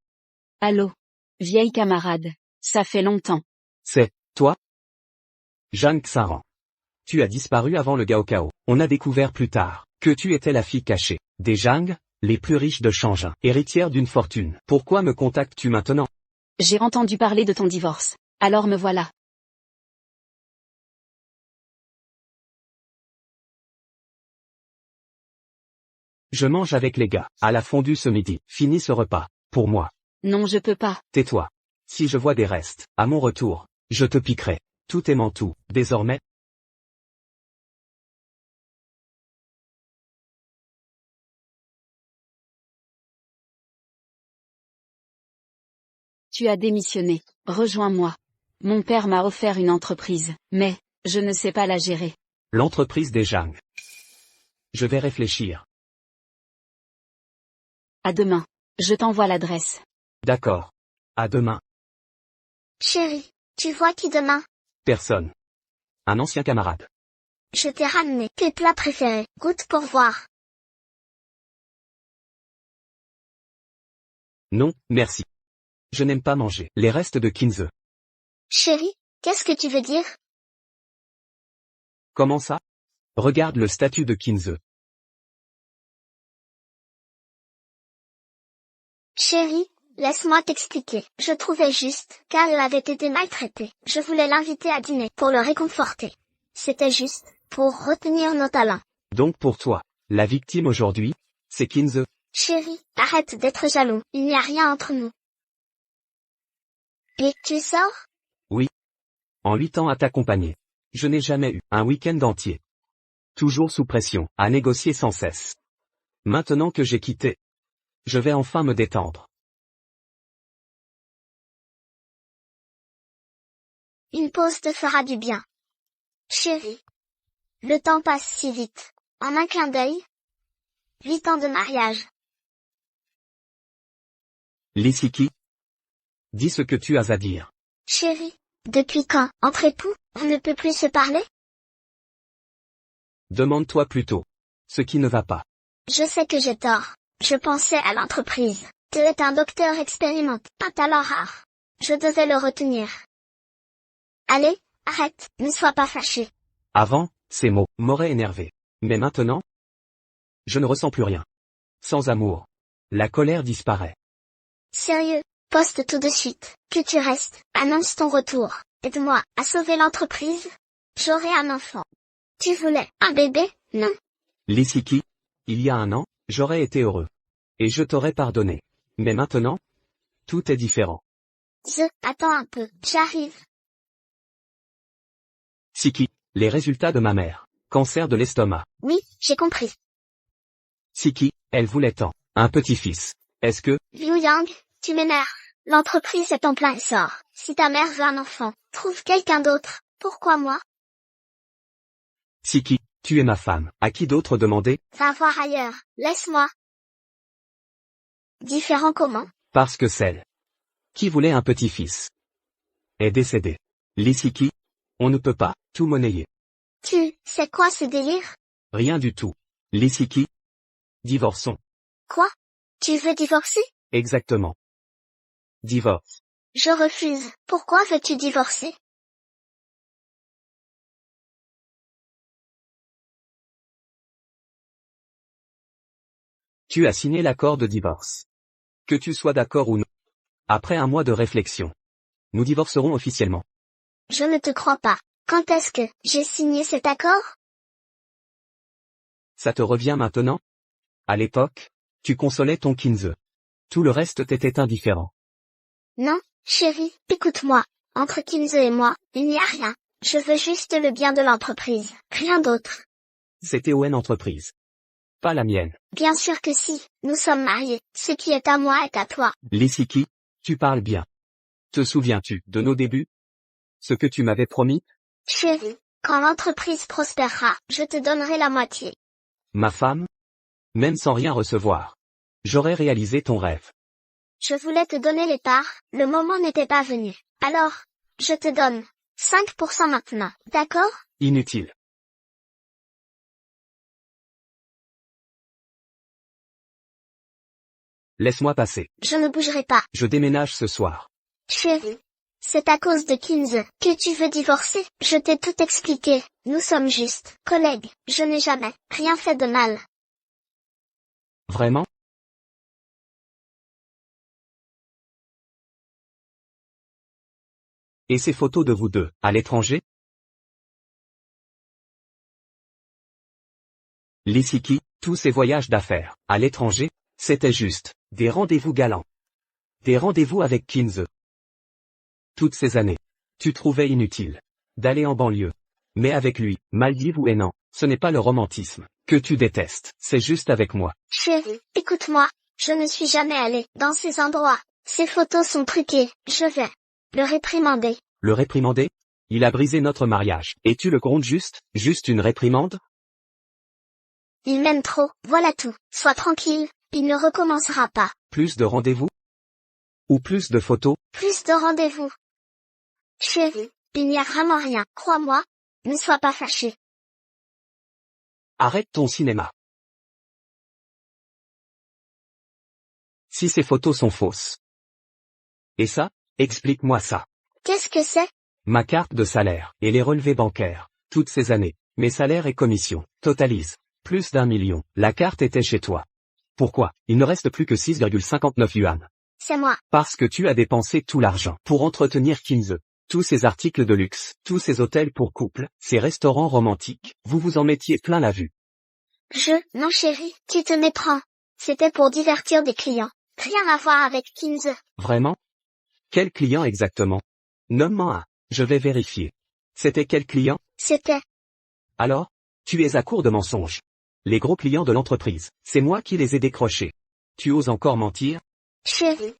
Allô. Vieille camarade. Ça fait longtemps. C'est, toi? Zhang Xaran. Tu as disparu avant le Gaokao. On a découvert plus tard que tu étais la fille cachée des Zhang, les plus riches de Shenzhen, héritière d'une fortune. Pourquoi me contactes-tu maintenant? J'ai entendu parler de ton divorce. Alors me voilà. Je mange avec les gars, à la fondue ce midi. Finis ce repas, pour moi. Non, je peux pas. Tais-toi. Si je vois des restes, à mon retour, je te piquerai. Tout est mantou, désormais. Tu as démissionné. Rejoins-moi. Mon père m'a offert une entreprise, mais, je ne sais pas la gérer. L'entreprise des Zhang. Je vais réfléchir. À demain. Je t'envoie l'adresse. D'accord. À demain. Chérie, tu vois qui demain? Personne. Un ancien camarade. Je t'ai ramené tes plats préférés. Goûte pour voir. Non, merci. Je n'aime pas manger les restes de Kinze. Chérie, qu'est-ce que tu veux dire? Comment ça? Regarde le statut de Kinze. Chérie, laisse-moi t'expliquer. Je trouvais juste, car elle avait été maltraitée. Je voulais l'inviter à dîner pour le réconforter. C'était juste, pour retenir nos talents. Donc pour toi, la victime aujourd'hui, c'est Kinze. Chérie, arrête d'être jaloux. Il n'y a rien entre nous. Et tu sors? Oui. En 8 ans à t'accompagner. Je n'ai jamais eu un week-end entier. Toujours sous pression, à négocier sans cesse. Maintenant que j'ai quitté, je vais enfin me détendre. Une pause te fera du bien. Chérie. Le temps passe si vite. En un clin d'œil. 8 ans de mariage. Lissiki. Dis ce que tu as à dire. Chérie, depuis quand, entre époux, on ne peut plus se parler? Demande-toi plutôt ce qui ne va pas. Je sais que j'ai tort. Je pensais à l'entreprise. Tu es un docteur expérimenté, un talent rare. Je devais le retenir. Allez, arrête, ne sois pas fâché. Avant, ces mots m'auraient énervé. Mais maintenant, je ne ressens plus rien. Sans amour, la colère disparaît. Sérieux, poste tout de suite. Que tu restes, annonce ton retour. Aide-moi à sauver l'entreprise. J'aurai un enfant. Tu voulais un bébé, non? Lissiki, il y a 1 an, j'aurais été heureux. Et je t'aurais pardonné. Mais maintenant, tout est différent. Attends un peu, j'arrive. Siki, les résultats de ma mère. Cancer de l'estomac. Oui, j'ai compris. Siki, elle voulait tant. Un petit-fils. Est-ce que... Liu Yang, tu m'énerves. L'entreprise est en plein essor. Si ta mère veut un enfant, trouve quelqu'un d'autre. Pourquoi moi? Siki, tu es ma femme. À qui d'autre demander? Va voir ailleurs. Laisse-moi. Différent comment? Parce que celle qui voulait un petit-fils est décédée. Lissiki, on ne peut pas tout monnayer. C'est quoi ce délire? Rien du tout. Lissiki, divorçons. Quoi? Tu veux divorcer? Exactement. Divorce. Je refuse. Pourquoi veux-tu divorcer? Tu as signé l'accord de divorce. Que tu sois d'accord ou non. Après 1 mois de réflexion, nous divorcerons officiellement. Je ne te crois pas. Quand est-ce que j'ai signé cet accord? Ça te revient maintenant? À l'époque, tu consolais ton Kinze. Tout le reste t'était indifférent. Non, chérie, écoute-moi. Entre Kinze et moi, il n'y a rien. Je veux juste le bien de l'entreprise, rien d'autre. C'était ON Entreprise. Pas la mienne. Bien sûr que si, nous sommes mariés. Ce qui est à moi est à toi. Lissiki, tu parles bien. Te souviens-tu de nos débuts? Ce que tu m'avais promis? Chérie, quand l'entreprise prospérera, je te donnerai la moitié. Ma femme? Même sans rien recevoir. J'aurais réalisé ton rêve. Je voulais te donner les parts, le moment n'était pas venu. Alors, je te donne 5% maintenant, d'accord? Inutile. Laisse-moi passer. Je ne bougerai pas. Je déménage ce soir. Chérie, c'est à cause de Kinze que tu veux divorcer. Je t'ai tout expliqué. Nous sommes juste collègues. Je n'ai jamais rien fait de mal. Vraiment? Et ces photos de vous deux, à l'étranger? Lissiki, tous ces voyages d'affaires, à l'étranger, c'était juste des rendez-vous galants. Des rendez-vous avec Kinze. Toutes ces années, tu trouvais inutile d'aller en banlieue. Mais avec lui, Maldives ou Hénan, ce n'est pas le romantisme que tu détestes, c'est juste avec moi. Chérie, écoute-moi. Je ne suis jamais allée dans ces endroits. Ces photos sont truquées. Je vais le réprimander. Le réprimander? Il a brisé notre mariage. Et tu le comptes juste une réprimande? Il m'aime trop, voilà tout. Sois tranquille, il ne recommencera pas. Plus de rendez-vous? Ou plus de photos? Plus de rendez-vous. Chérie, il n'y a vraiment rien, crois-moi. Ne sois pas fâché. Arrête ton cinéma. Si ces photos sont fausses. Et ça? Explique-moi ça. Qu'est-ce que c'est? Ma carte de salaire, et les relevés bancaires. Toutes ces années, mes salaires et commissions, totalisent plus d'1 million. La carte était chez toi. Pourquoi? Il ne reste plus que 6,59 yuan. C'est moi. Parce que tu as dépensé tout l'argent pour entretenir Kinze. Tous ces articles de luxe, tous ces hôtels pour couple, ces restaurants romantiques, vous vous en mettiez plein la vue. Non chérie, tu te méprends. C'était pour divertir des clients. Rien à voir avec Kinze. Vraiment? Quel client exactement? Nomme-moi un. Je vais vérifier. C'était quel client? C'était. Alors? Tu es à court de mensonges. Les gros clients de l'entreprise, c'est moi qui les ai décrochés. Tu oses encore mentir? Chérie.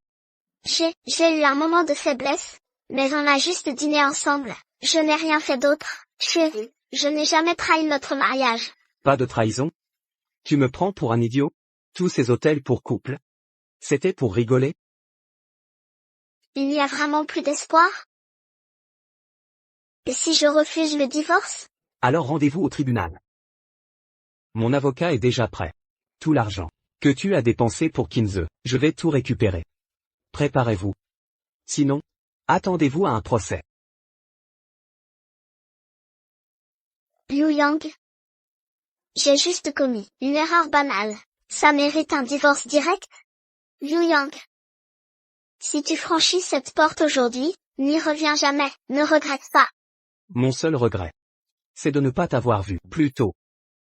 J'ai eu un moment de faiblesse, mais on a juste dîné ensemble. Je n'ai rien fait d'autre. Chérie, je n'ai jamais trahi notre mariage. Pas de trahison? Tu me prends pour un idiot? Tous ces hôtels pour couple? C'était pour rigoler? Il n'y a vraiment plus d'espoir? Et si je refuse le divorce? Alors rendez-vous au tribunal. Mon avocat est déjà prêt. Tout l'argent que tu as dépensé pour Kinze, je vais tout récupérer. Préparez-vous. Sinon, attendez-vous à un procès. Liu Yang. J'ai juste commis une erreur banale. Ça mérite un divorce direct? Liu Yang. Si tu franchis cette porte aujourd'hui, n'y reviens jamais, ne regrette pas. Mon seul regret, c'est de ne pas t'avoir vu plus tôt.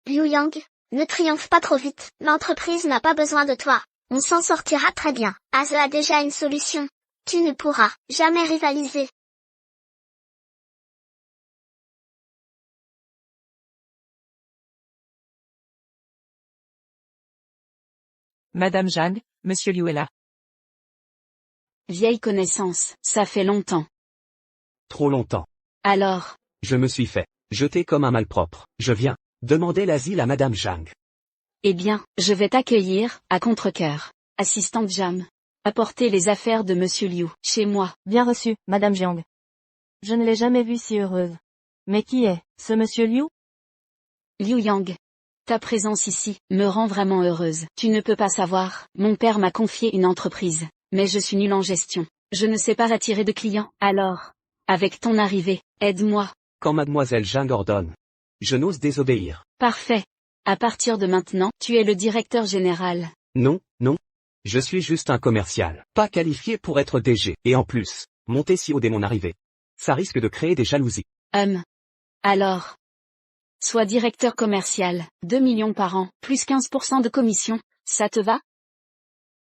Liu Yang, ne triomphe pas trop vite, l'entreprise n'a pas besoin de toi. On s'en sortira très bien. Aze a déjà une solution. Tu ne pourras jamais rivaliser. Madame Zhang, Monsieur Liu est là. Vieille connaissance, ça fait longtemps. Trop longtemps. Alors, Je me suis fait jeter comme un malpropre. Je viens demander l'asile à Madame Zhang. eh bien, je vais t'accueillir, à contre-cœur. Assistante Jam. Apporter les affaires de Monsieur Liu, chez moi. Bien reçu, Madame Jiang. Je ne l'ai jamais vue si heureuse. Mais qui est, ce monsieur Liu? Liu Yang. Ta présence ici, me rend vraiment heureuse. Tu ne peux pas savoir, mon père m'a confié une entreprise. Mais je suis nulle en gestion. Je ne sais pas attirer de clients. Alors, avec ton arrivée, aide-moi. Quand Mademoiselle Zhang ordonne, je n'ose désobéir. Parfait. À partir de maintenant, tu es le directeur général. Non, non. Je suis juste un commercial, pas qualifié pour être DG. Et en plus, monter si haut dès mon arrivée. Ça risque de créer des jalousies. Alors. Sois directeur commercial, 2 millions par an, plus 15% de commission, ça te va?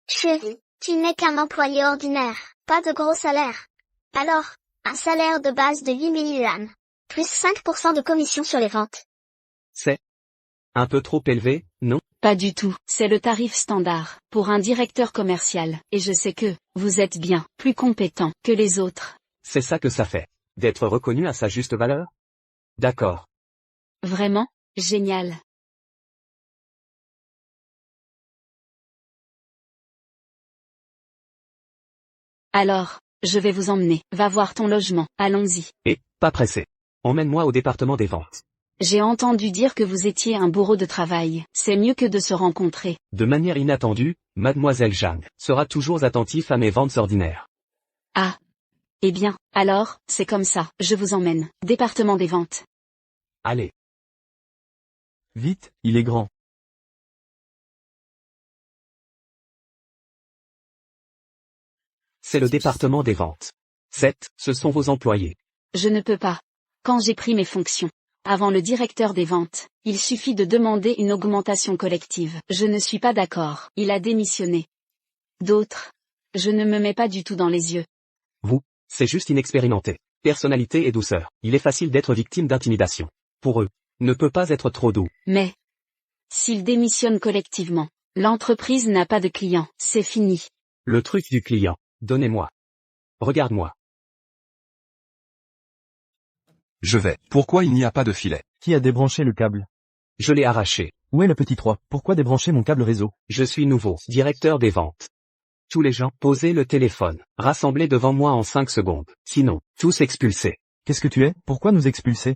Chérie, tu n'es qu'un employé ordinaire, pas de gros salaire. Alors, un salaire de base de 8 000 yuan, plus 5% de commission sur les ventes. C'est un peu trop élevé, non? Pas du tout, c'est le tarif standard, pour un directeur commercial, et je sais que, vous êtes bien, plus compétent, que les autres. C'est ça que ça fait. D'être reconnu à sa juste valeur? D'accord. Vraiment? Génial. Alors, je vais vous emmener, va voir ton logement, allons-y. Et, pas pressé. Emmène-moi au département des ventes. J'ai entendu dire que vous étiez un bourreau de travail, c'est mieux que de se rencontrer. De manière inattendue, Mademoiselle Zhang sera toujours attentif à mes ventes ordinaires. Ah. Eh bien, alors, c'est comme ça, je vous emmène, département des ventes. Allez. Vite, il est grand. C'est le département des ventes. 7, ce sont vos employés. Je ne peux pas. Quand j'ai pris mes fonctions, avant le directeur des ventes, il suffit de demander une augmentation collective. Je ne suis pas d'accord, il a démissionné. D'autres. Je ne me mets pas du tout dans les yeux. Vous, c'est juste inexpérimenté. Personnalité et douceur. Il est facile d'être victime d'intimidation. Pour eux, ne peut pas être trop doux. Mais, s'ils démissionnent collectivement, l'entreprise n'a pas de clients, c'est fini. Le truc du client. Donnez-moi. Regarde-moi. Je vais. Pourquoi il n'y a pas de filet? Qui a débranché le câble? Je l'ai arraché. Où est le petit 3? Pourquoi débrancher mon câble réseau? Je suis nouveau directeur des ventes. Tous les gens, posez le téléphone, rassemblés devant moi en 5 secondes. Sinon, tous expulsés. Qu'est-ce que tu es? Pourquoi nous expulser?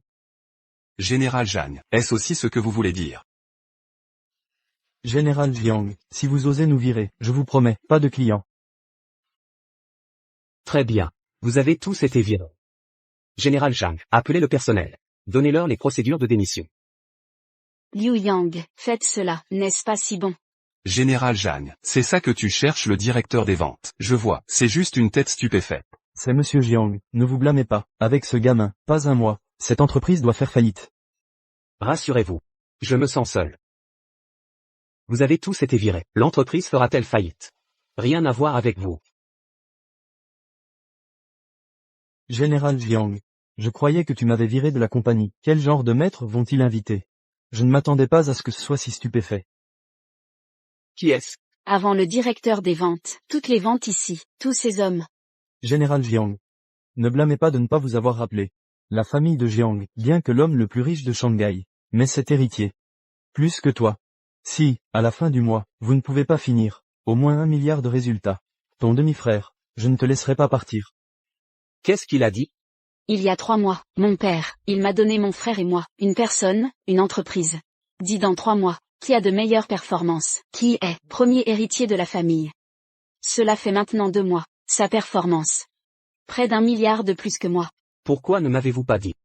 Général Jeanne, est-ce aussi ce que vous voulez dire? Général Jiang, si vous osez nous virer, je vous promets, pas de clients. Très bien. Vous avez tous été virés. Général Zhang, appelez le personnel. Donnez-leur les procédures de démission. Liu Yang, faites cela, n'est-ce pas si bon? Général Jeanne, c'est ça que tu cherches, le directeur des ventes. Je vois, c'est juste une tête stupéfaite. C'est Monsieur Jiang, ne vous blâmez pas. Avec ce gamin, pas un mois, cette entreprise doit faire faillite. Rassurez-vous. Je me sens seul. Vous avez tous été virés. L'entreprise fera-t-elle faillite? Rien à voir avec vous. Général Jiang, je croyais que tu m'avais viré de la compagnie. Quel genre de maître vont-ils inviter? Je ne m'attendais pas à ce que ce soit si stupéfait. Qui est-ce? Avant le directeur des ventes, toutes les ventes ici, tous ces hommes. Général Jiang. Ne blâmez pas de ne pas vous avoir rappelé. La famille de Jiang, bien que l'homme le plus riche de Shanghai, mais c'est héritier. Plus que toi. Si, à la fin du mois, vous ne pouvez pas finir, au moins 1 milliard de résultats. Ton demi-frère, je ne te laisserai pas partir. Qu'est-ce qu'il a dit? Il y a 3 mois, mon père, il m'a donné mon frère et moi, une personne, une entreprise. Dit dans 3 mois, qui a de meilleures performances, qui est premier héritier de la famille. Cela fait maintenant 2 mois, sa performance. Près d'1 milliard de plus que moi. Pourquoi ne m'avez-vous pas dit?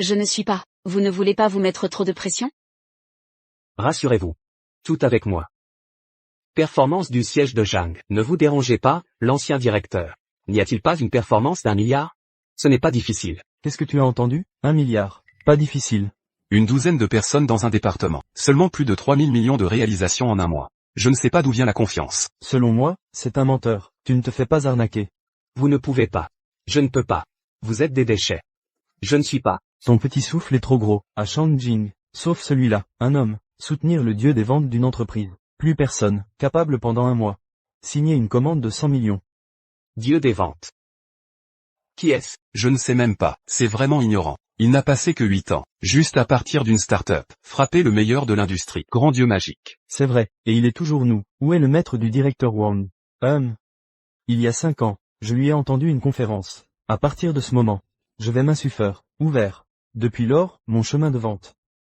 Je ne suis pas, vous ne voulez pas vous mettre trop de pression? Rassurez-vous. Tout avec moi. Performance du siège de Zhang. Ne vous dérangez pas, l'ancien directeur. N'y a-t-il pas une performance d'1 milliard? Ce n'est pas difficile. Qu'est-ce que tu as entendu? 1 milliard. Pas difficile. Une douzaine de personnes dans un département. Seulement plus de 3 000 millions de réalisations en un mois. Je ne sais pas d'où vient la confiance. Selon moi, c'est un menteur. Tu ne te fais pas arnaquer. Vous ne pouvez pas. Je ne peux pas. Vous êtes des déchets. Je ne suis pas. Son petit souffle est trop gros, à Shangjing. Sauf celui-là, un homme. Soutenir le dieu des ventes d'une entreprise. Plus personne, capable pendant 1 mois. Signer une commande de 100 millions. Dieu des ventes. Qui est-ce? Je ne sais même pas, c'est vraiment ignorant. Il n'a passé que 8 ans, juste à partir d'une start-up, frapper le meilleur de l'industrie. Grand dieu magique. C'est vrai, et il est toujours nous. Où est le maître du directeur Wang? Il y a 5 ans, je lui ai entendu une conférence. À partir de ce moment, je vais m'insuffleur, ouvert. Depuis lors, mon chemin de vente.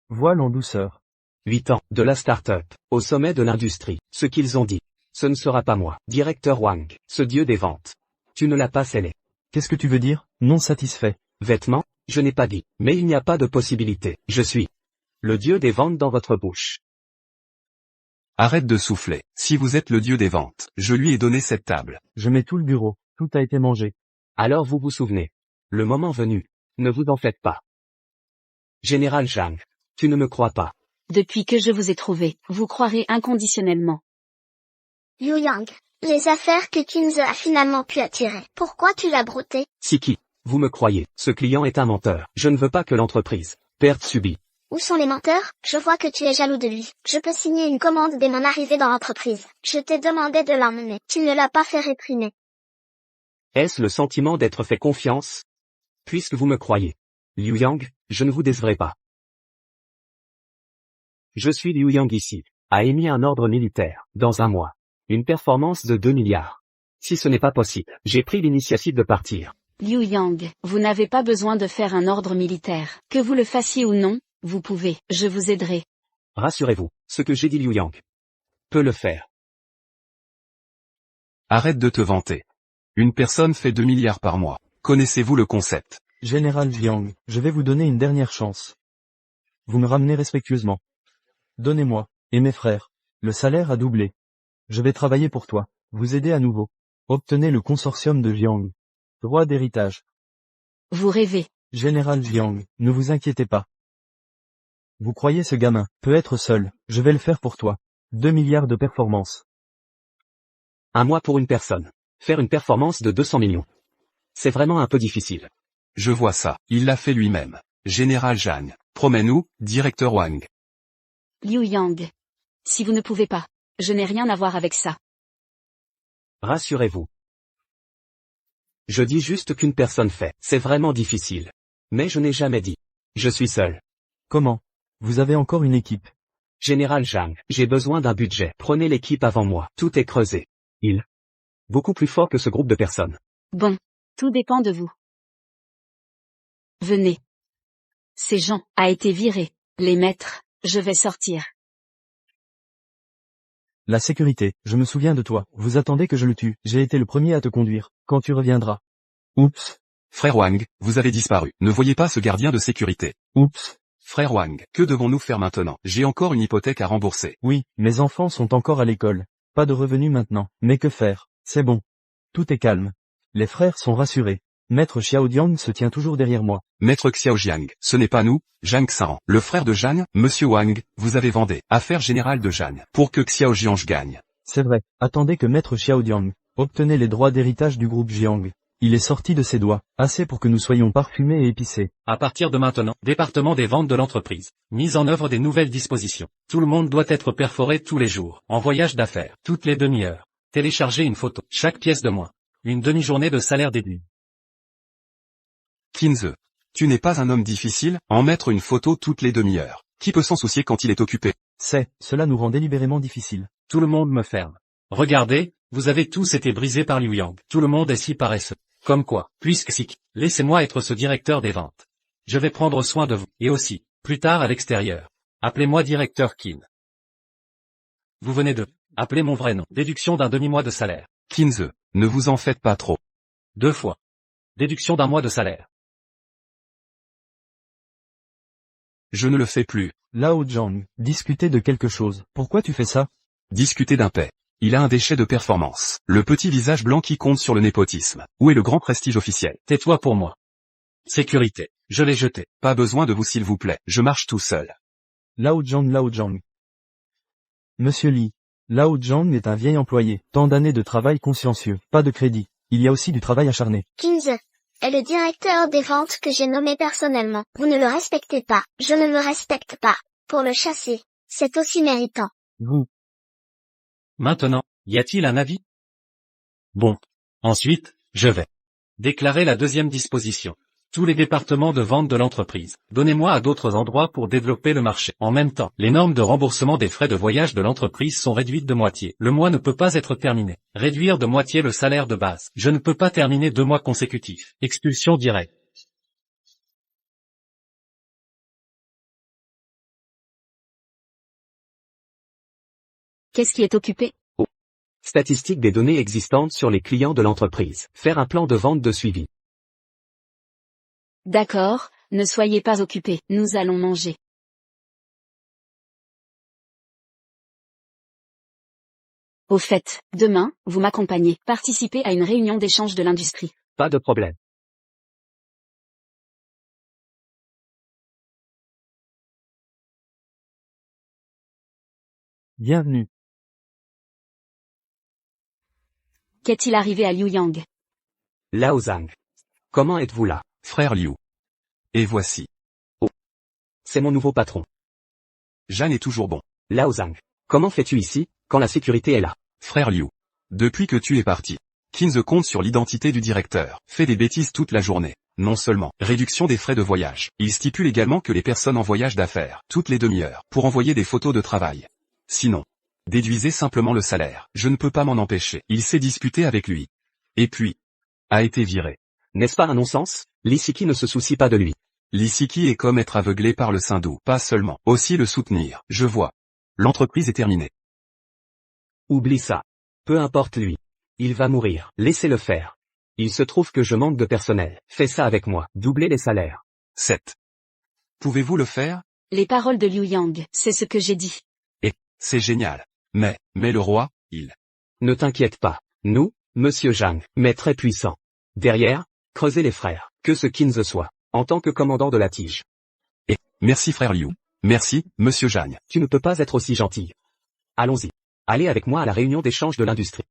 Voile en douceur. 8 ans, de la start-up, au sommet de l'industrie. Ce qu'ils ont dit. Ce ne sera pas moi, directeur Wang, ce dieu des ventes. Tu ne l'as pas scellé. Qu'est-ce que tu veux dire? Non satisfait. Vêtements? Je n'ai pas dit, mais il n'y a pas de possibilité. Je suis le dieu des ventes dans votre bouche. Arrête de souffler. Si vous êtes le dieu des ventes, je lui ai donné cette table. Je mets tout le bureau. Tout a été mangé. Alors vous vous souvenez. Le moment venu. Ne vous en faites pas. Général Zhang. Tu ne me crois pas. Depuis que je vous ai trouvé, vous croirez inconditionnellement. Liu Yang, les affaires que Kinze a finalement pu attirer. Pourquoi tu l'as brouté? Siki. Vous me croyez, ce client est un menteur. Je ne veux pas que l'entreprise perde subie. Où sont les menteurs? Je vois que tu es jaloux de lui. Je peux signer une commande dès mon arrivée dans l'entreprise. Je t'ai demandé de l'emmener. Tu ne l'as pas fait réprimer. Est-ce le sentiment d'être fait confiance? Puisque vous me croyez. Liu Yang, je ne vous décevrai pas. Je suis Liu Yang ici, a émis un ordre militaire, dans 1 mois. Une performance de 2 milliards. Si ce n'est pas possible, j'ai pris l'initiative de partir. Liu Yang, vous n'avez pas besoin de faire un ordre militaire. Que vous le fassiez ou non, vous pouvez, je vous aiderai. Rassurez-vous, ce que j'ai dit Liu Yang peut le faire. Arrête de te vanter. Une personne fait 2 milliards par mois. Connaissez-vous le concept? Général Jiang, je vais vous donner une dernière chance. Vous me ramenez respectueusement. Donnez-moi, et mes frères. Le salaire a doublé. Je vais travailler pour toi, vous aider à nouveau. Obtenez le consortium de Jiang. Droit d'héritage. Vous rêvez. Général Jiang, ne vous inquiétez pas. Vous croyez ce gamin peut être seul, je vais le faire pour toi. 2 milliards de performances. 1 mois pour une personne. Faire une performance de 200 millions. C'est vraiment un peu difficile. Je vois ça, il l'a fait lui-même. Général Jeanne, promets-nous, directeur Wang. Liu Yang. Si vous ne pouvez pas, je n'ai rien à voir avec ça. Rassurez-vous. Je dis juste qu'une personne fait. C'est vraiment difficile. Mais je n'ai jamais dit. Je suis seul. Comment? Vous avez encore une équipe. Général Zhang, j'ai besoin d'un budget. Prenez l'équipe avant moi. Tout est creusé. Beaucoup plus fort que ce groupe de personnes. Bon. Tout dépend de vous. Venez. Ces gens a été viré. Les maîtres, je vais sortir. La sécurité, je me souviens de toi. Vous attendez que je le tue. J'ai été le premier à te conduire. Quand tu reviendras. Oups. Frère Wang, vous avez disparu. Ne voyez pas ce gardien de sécurité. Oups. Frère Wang, que devons-nous faire maintenant? J'ai encore une hypothèque à rembourser. Oui, mes enfants sont encore à l'école. Pas de revenus maintenant. Mais que faire? C'est bon. Tout est calme. Les frères sont rassurés. Maître Xiaodiang se tient toujours derrière moi. Maître Xiaojiang, ce n'est pas nous, Zhang San, le frère de Zhang, Monsieur Wang, vous avez vendé, affaire générale de Zhang, pour que Xiaojiang gagne. C'est vrai. Attendez que Maître Xiaodiang obtenez les droits d'héritage du groupe Jiang. Il est sorti de ses doigts, assez pour que nous soyons parfumés et épicés. À partir de maintenant, département des ventes de l'entreprise. Mise en œuvre des nouvelles dispositions. Tout le monde doit être perforé tous les jours, en voyage d'affaires, toutes les demi-heures. Télécharger une photo, chaque pièce de moins. Une demi-journée de salaire déduit. Kinze, tu n'es pas un homme difficile, en mettre une photo toutes les demi-heures. Qui peut s'en soucier quand il est occupé? Cela nous rend délibérément difficile. Tout le monde me ferme. Regardez, vous avez tous été brisés par Liu Yang. Tout le monde est si paresseux. Comme quoi, puisque laissez-moi être ce directeur des ventes. Je vais prendre soin de vous, et aussi, plus tard à l'extérieur. Appelez-moi directeur Qin. Vous venez de appeler mon vrai nom. Déduction d'un demi-mois de salaire. Kinze, ne vous en faites pas trop. 2 fois. Déduction d'un mois de salaire. Je ne le fais plus. Lao Zhang, discuter de quelque chose. Pourquoi tu fais ça? Discuter d'un paix. Il a un déchet de performance. Le petit visage blanc qui compte sur le népotisme. Où est le grand prestige officiel? Tais-toi pour moi. Sécurité. Je l'ai jeté. Pas besoin de vous s'il vous plaît. Je marche tout seul. Lao Zhang. Monsieur Li. Lao Zhang est un vieil employé. Tant d'années de travail consciencieux. Pas de crédit. Il y a aussi du travail acharné. Kinze est le directeur des ventes que j'ai nommé personnellement. Vous ne le respectez pas. Je ne me respecte pas. Pour le chasser, c'est aussi méritant. Vous. Maintenant, y a-t-il un avis? Bon. Ensuite, je vais déclarer la deuxième disposition. Tous les départements de vente de l'entreprise. Donnez-moi à d'autres endroits pour développer le marché. En même temps, les normes de remboursement des frais de voyage de l'entreprise sont réduites de moitié. Le mois ne peut pas être terminé. Réduire de moitié le salaire de base. Je ne peux pas terminer 2 mois consécutifs. Expulsion directe. Qu'est-ce qui est occupé? Statistique des données existantes sur les clients de l'entreprise. Faire un plan de vente de suivi. D'accord, ne soyez pas occupés, nous allons manger. Au fait, demain, vous m'accompagnez, participer à une réunion d'échange de l'industrie. Pas de problème. Bienvenue. Qu'est-il arrivé à Liu Yang? Lao Zhang. Comment êtes-vous là? Frère Liu. Et voici. C'est mon nouveau patron. Zhang est toujours bon. Lao Zhang. Comment fais-tu ici, quand la sécurité est là? Frère Liu. Depuis que tu es parti. Kinze compte sur l'identité du directeur. Fait des bêtises toute la journée. Non seulement, réduction des frais de voyage. Il stipule également que les personnes en voyage d'affaires, toutes les demi-heures, pour envoyer des photos de travail. Sinon, déduisez simplement le salaire. Je ne peux pas m'en empêcher. Il s'est disputé avec lui. Et puis, a été viré. N'est-ce pas un non-sens? L'Isiki ne se soucie pas de lui. L'Isiki est comme être aveuglé par le Sindou. Pas seulement, aussi le soutenir. Je vois. L'entreprise est terminée. Oublie ça. Peu importe lui. Il va mourir. Laissez-le faire. Il se trouve que je manque de personnel. Fais ça avec moi. Doublez les salaires. 7. Pouvez-vous le faire? Les paroles de Liu Yang, c'est ce que j'ai dit. C'est génial. Mais le roi, il... Ne t'inquiète pas. Nous, Monsieur Zhang, mais très puissant. Derrière, creusez les frères, que ce Kinze soit, en tant que commandant de la tige. Merci frère Liu. Merci, Monsieur Zhang. Tu ne peux pas être aussi gentil. Allons-y. Allez avec moi à la réunion d'échange de l'industrie.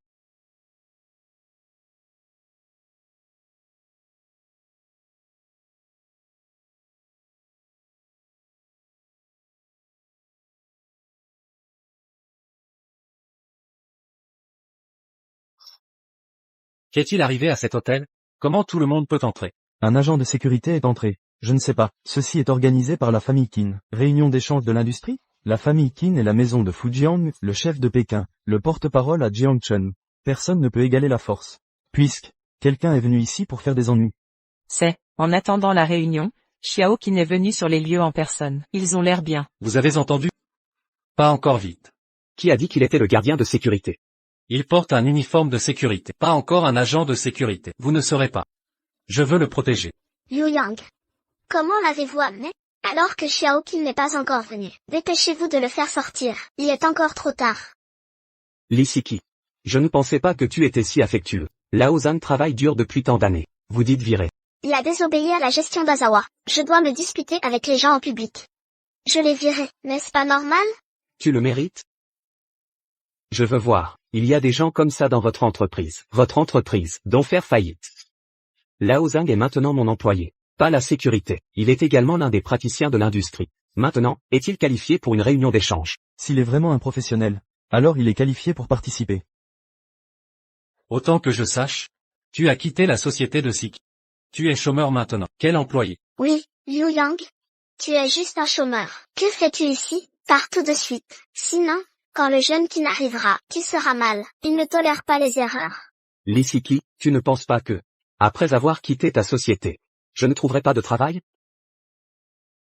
Qu'est-il arrivé à cet hôtel? Comment tout le monde peut entrer? Un agent de sécurité est entré. Je ne sais pas. Ceci est organisé par la famille Qin. Réunion d'échange de l'industrie? La famille Qin est la maison de Fujian, le chef de Pékin, le porte-parole à Jiangchen. Personne ne peut égaler la force. Puisque, quelqu'un est venu ici pour faire des ennuis. C'est, en attendant la réunion, Xiao qui est venu sur les lieux en personne. Ils ont l'air bien. Vous avez entendu? Pas encore vite. Qui a dit qu'il était le gardien de sécurité? Il porte un uniforme de sécurité. Pas encore un agent de sécurité. Vous ne serez pas. Je veux le protéger. Liu Yang. Comment l'avez-vous amené? Alors que Xiao Qin n'est pas encore venu. Dépêchez-vous de le faire sortir. Il est encore trop tard. Li Siki. Je ne pensais pas que tu étais si affectueux. Lao Zhang travaille dur depuis tant d'années. Vous dites virer. Il a désobéi à la gestion d'Azawa. Je dois me disputer avec les gens en public. Je l'ai viré, n'est-ce pas normal? Tu le mérites? Je veux voir. Il y a des gens comme ça dans votre entreprise. Votre entreprise, dont faire faillite. Lao Zhang est maintenant mon employé. Pas la sécurité. Il est également l'un des praticiens de l'industrie. Maintenant, est-il qualifié pour une réunion d'échange? S'il est vraiment un professionnel, alors il est qualifié pour participer. Autant que je sache, tu as quitté la société de Siki. Tu es chômeur maintenant. Quel employé? Oui, Liu Yang. Tu es juste un chômeur. Que fais-tu ici? Pars tout de suite. Sinon, quand le jeune Qin arrivera, tu seras mal. Il ne tolère pas les erreurs. Li Siki, tu ne penses pas que, après avoir quitté ta société, je ne trouverai pas de travail?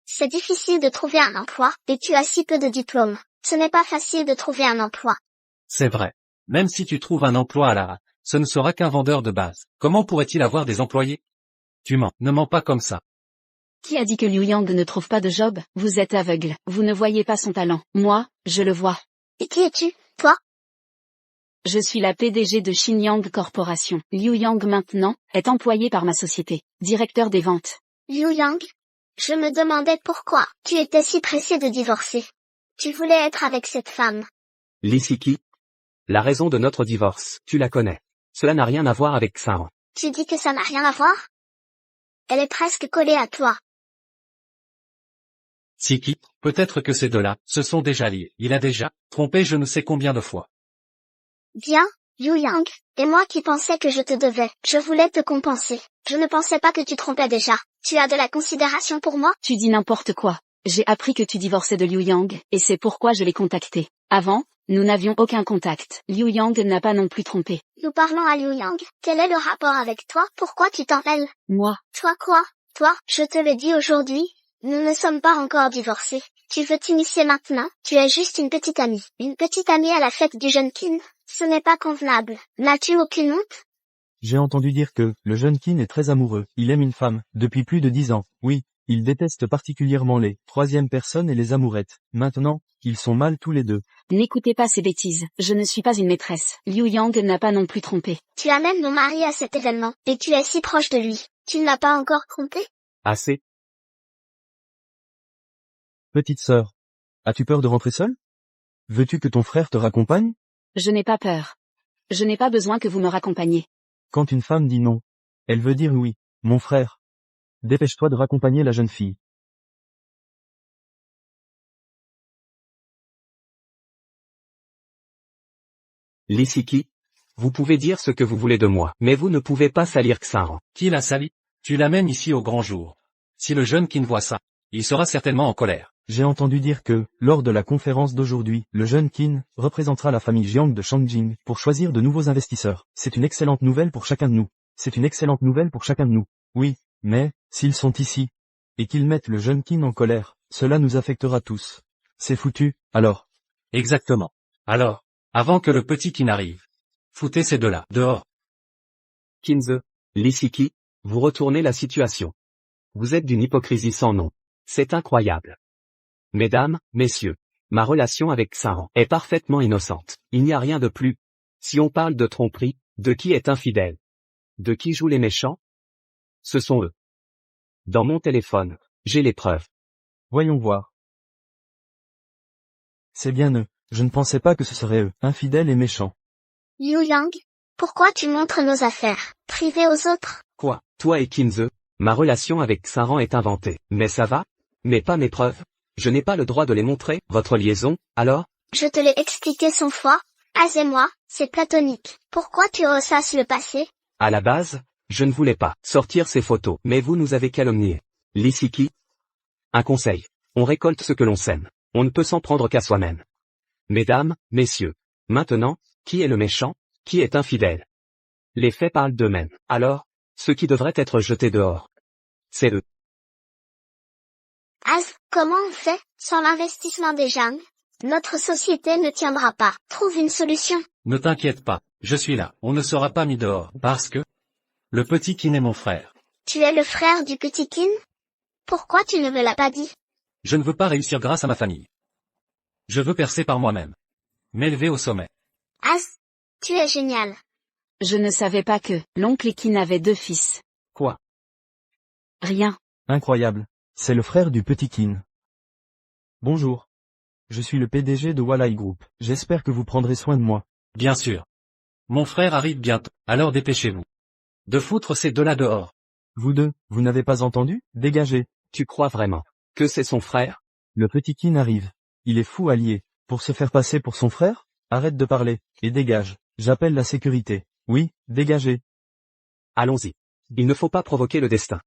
C'est difficile de trouver un emploi, et tu as si peu de diplômes. Ce n'est pas facile de trouver un emploi. C'est vrai. Même si tu trouves un emploi à la ce ne sera qu'un vendeur de base. Comment pourrait-il avoir des employés? Tu mens. Ne mens pas comme ça. Qui a dit que Liu Yang ne trouve pas de job? Vous êtes aveugle. Vous ne voyez pas son talent. Moi, je le vois. Et qui es-tu, toi? Je suis la PDG de Xinyang Corporation. Liu Yang maintenant, est employé par ma société. Directeur des ventes. Liu Yang? Je me demandais pourquoi tu étais si pressé de divorcer. Tu voulais être avec cette femme. Li Siki. La raison de notre divorce, tu la connais. Cela n'a rien à voir avec Xiao. Tu dis que ça n'a rien à voir? Elle est presque collée à toi. Siki, peut-être que ces deux-là se sont déjà liés. Il a déjà trompé je ne sais combien de fois. Bien, Liu Yang, et moi qui pensais que je te devais. Je voulais te compenser. Je ne pensais pas que tu trompais déjà. Tu as de la considération pour moi? Tu dis n'importe quoi. J'ai appris que tu divorçais de Liu Yang, et c'est pourquoi je l'ai contacté. Avant, nous n'avions aucun contact. Liu Yang n'a pas non plus trompé. Nous parlons à Liu Yang. Quel est le rapport avec toi? Pourquoi tu t'en mêles? Moi. Toi quoi? Toi, je te le dis aujourd'hui, nous ne sommes pas encore divorcés. Tu veux t'initier maintenant? Tu es juste une petite amie. Une petite amie à la fête du jeune Qin. Ce n'est pas convenable. N'as-tu aucune honte? J'ai entendu dire que, le jeune Qin est très amoureux. Il aime une femme, depuis plus de 10 ans. Oui, il déteste particulièrement les troisième personnes et les amourettes. Maintenant, ils sont mal tous les deux. N'écoutez pas ces bêtises. Je ne suis pas une maîtresse. Liu Yang n'a pas non plus trompé. Tu amènes mon mari à cet événement, et tu es si proche de lui. Tu ne l'as pas encore trompé? Assez. Petite sœur, as-tu peur de rentrer seule? Veux-tu que ton frère te raccompagne? Je n'ai pas peur. Je n'ai pas besoin que vous me raccompagniez. Quand une femme dit non, elle veut dire oui, mon frère. Dépêche-toi de raccompagner la jeune fille. Li Siki. Vous pouvez dire ce que vous voulez de moi, mais vous ne pouvez pas salir Xiao. Qui l'a sali? Tu l'amènes ici au grand jour. Si le jeune Qin voit ça, il sera certainement en colère. J'ai entendu dire que, lors de la conférence d'aujourd'hui, le jeune Qin représentera la famille Jiang de Shangjing pour choisir de nouveaux investisseurs. C'est une excellente nouvelle pour chacun de nous. C'est une excellente nouvelle pour chacun de nous. Oui, mais, s'ils sont ici, et qu'ils mettent le jeune Qin en colère, cela nous affectera tous. C'est foutu, alors. Exactement. Alors, avant que le petit Qin arrive, foutez ces deux-là dehors. Qinze, Li Siki, vous retournez la situation. Vous êtes d'une hypocrisie sans nom. C'est incroyable. Mesdames, messieurs, ma relation avec Xiao est parfaitement innocente. Il n'y a rien de plus. Si on parle de tromperie, de qui est infidèle? De qui jouent les méchants? Ce sont eux. Dans mon téléphone, j'ai les preuves. Voyons voir. C'est bien eux. Je ne pensais pas que ce serait eux, infidèles et méchants. Liu Yang, pourquoi tu montres nos affaires privées aux autres? Quoi, toi et Qinze? Ma relation avec Xiao est inventée. Mais ça va? Mais pas mes preuves. Je n'ai pas le droit de les montrer, votre liaison, alors? Je te l'ai expliqué 100 fois. Az et moi, c'est platonique. Pourquoi tu ressasses le passé? À la base, je ne voulais pas sortir ces photos, mais vous nous avez calomniés. L'Isiki? Un conseil. On récolte ce que l'on sème. On ne peut s'en prendre qu'à soi-même. Mesdames, messieurs. Maintenant, qui est le méchant? Qui est infidèle? Les faits parlent d'eux-mêmes. Alors, ceux qui devraient être jetés dehors. C'est eux. Az, comment on fait, sans l'investissement des jeunes? Notre société ne tiendra pas. Trouve une solution. Ne t'inquiète pas, je suis là. On ne sera pas mis dehors, parce que le petit Kin est mon frère. Tu es le frère du petit Kin? Pourquoi tu ne me l'as pas dit? Je ne veux pas réussir grâce à ma famille. Je veux percer par moi-même. M'élever au sommet. Az, tu es génial. Je ne savais pas que l'oncle Kin avait 2 fils. Quoi? Rien. Incroyable. C'est le frère du petit Kin. Bonjour. Je suis le PDG de Walleye Group. J'espère que vous prendrez soin de moi. Bien sûr. Mon frère arrive bientôt, alors dépêchez-vous. De foutre ces deux-là dehors. Vous deux, vous n'avez pas entendu? Dégagez. Tu crois vraiment que c'est son frère? Le petit Kin arrive. Il est fou allié. Pour se faire passer pour son frère? Arrête de parler, et dégage. J'appelle la sécurité. Oui, dégagez. Allons-y. Il ne faut pas provoquer le destin.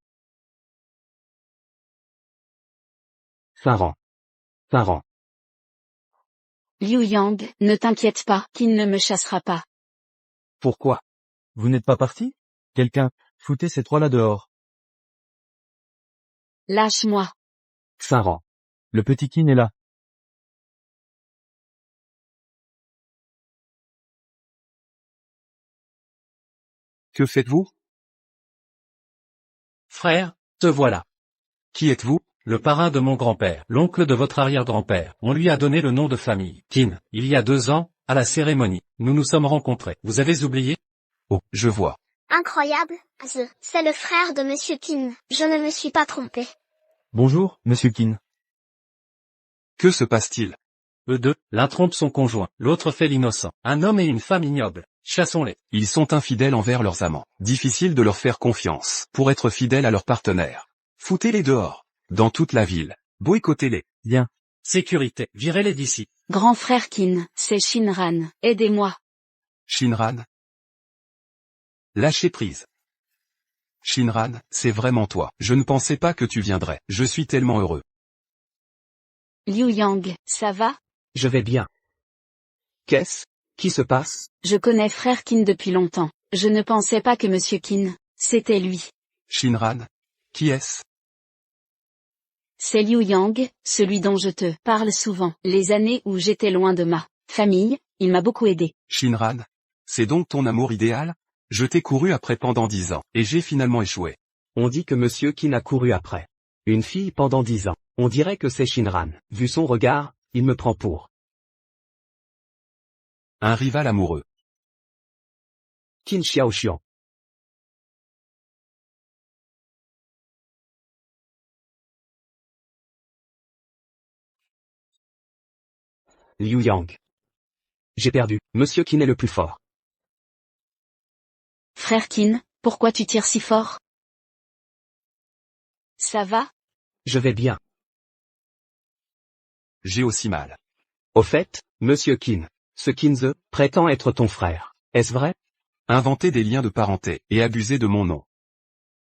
Finran. Finran. Liu Yang, ne t'inquiète pas, Kin ne me chassera pas. Pourquoi? Vous n'êtes pas parti? Quelqu'un, foutez ces trois-là dehors. Lâche-moi. Finran. Le petit Kin est là. Que faites-vous? Frère, te voilà. Qui êtes-vous? Le parrain de mon grand-père, l'oncle de votre arrière-grand-père. On lui a donné le nom de famille, Kin. Il y a 2 ans, à la cérémonie, nous nous sommes rencontrés. Vous avez oublié? Oh, je vois. Incroyable, Az. C'est le frère de Monsieur Kin. Je ne me suis pas trompé. Bonjour, Monsieur Kin. Que se passe-t-il? Eux deux, l'un trompe son conjoint, l'autre fait l'innocent. Un homme et une femme ignobles. Chassons-les. Ils sont infidèles envers leurs amants. Difficile de leur faire confiance pour être fidèles à leur partenaire. Foutez-les dehors. Dans toute la ville. Boycottez-les. Bien. Sécurité, virez-les d'ici. Grand frère Kin, c'est Shinran. Aidez-moi. Shinran. Lâchez prise. Shinran, c'est vraiment toi. Je ne pensais pas que tu viendrais. Je suis tellement heureux. Liu Yang, ça va? Je vais bien. Qu'est-ce qui se passe? Je connais frère Kin depuis longtemps. Je ne pensais pas que Monsieur Kin, c'était lui. Shinran. Qui est-ce? C'est Liu Yang, celui dont je te parle souvent. Les années où j'étais loin de ma famille, il m'a beaucoup aidé. Shinran. C'est donc ton amour idéal? Je t'ai couru après pendant 10 ans, et j'ai finalement échoué. On dit que Monsieur Kin a couru après une fille pendant 10 ans. On dirait que c'est Shinran. Vu son regard, il me prend pour Un rival amoureux. Qin Xiaoxian. Liu Yang. J'ai perdu. Monsieur Kin est le plus fort. Frère Kin, pourquoi tu tires si fort? Ça va? Je vais bien. J'ai aussi mal. Au fait, Monsieur Kin, ce Kinze prétend être ton frère. Est-ce vrai? Inventer des liens de parenté, et abuser de mon nom.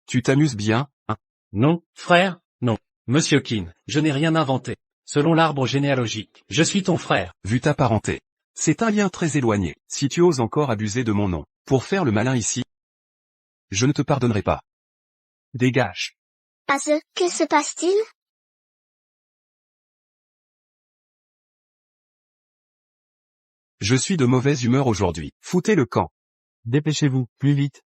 Tu t'amuses bien, hein? Non, frère, non. Monsieur Kin, je n'ai rien inventé. Selon l'arbre généalogique, je suis ton frère. Vu ta parenté. C'est un lien très éloigné. Si tu oses encore abuser de mon nom, pour faire le malin ici, je ne te pardonnerai pas. Dégage. Az, que se passe-t-il? Je suis de mauvaise humeur aujourd'hui. Foutez le camp. Dépêchez-vous, plus vite.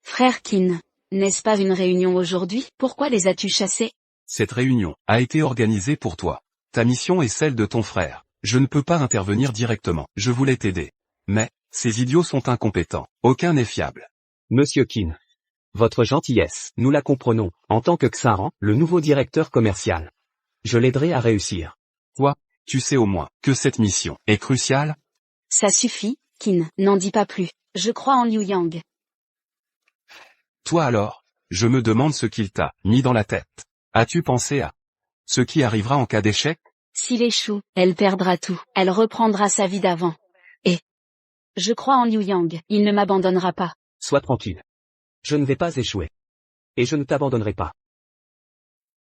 Frère Kin, n'est-ce pas une réunion aujourd'hui? Pourquoi les as-tu chassés? Cette réunion a été organisée pour toi. Ta mission est celle de ton frère. Je ne peux pas intervenir directement. Je voulais t'aider. Mais, ces idiots sont incompétents. Aucun n'est fiable. Monsieur Kin. Votre gentillesse, nous la comprenons, en tant que Xaran, le nouveau directeur commercial. Je l'aiderai à réussir. Toi, tu sais au moins que cette mission est cruciale. Ça suffit, Kin, n'en dis pas plus. Je crois en Liu Yang. Toi alors, je me demande ce qu'il t'a mis dans la tête. As-tu pensé à ce qui arrivera en cas d'échec? S'il échoue, elle perdra tout. Elle reprendra sa vie d'avant. Et je crois en Liu Yang. Il ne m'abandonnera pas. Sois tranquille. Je ne vais pas échouer. Et je ne t'abandonnerai pas.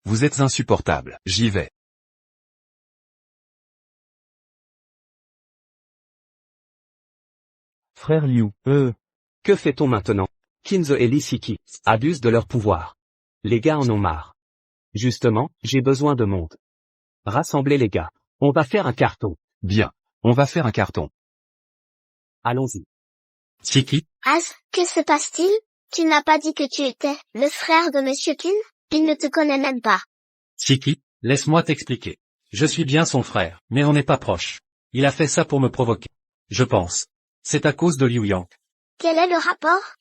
Vous êtes insupportable, j'y vais. Frère Liu, Que fait-on maintenant? Kinze et Lisiki abusent de leur pouvoir. Les gars en ont marre. Justement, j'ai besoin de monde. Rassemblez les gars. On va faire un carton. Bien. On va faire un carton. Allons-y. Siki, Az, que se passe-t-il? Tu n'as pas dit que tu étais le frère de Monsieur Kin? Il ne te connaît même pas. Siki, laisse-moi t'expliquer. Je suis bien son frère, mais on n'est pas proche. Il a fait ça pour me provoquer. Je pense. C'est à cause de Liu Yang. Quel est le rapport?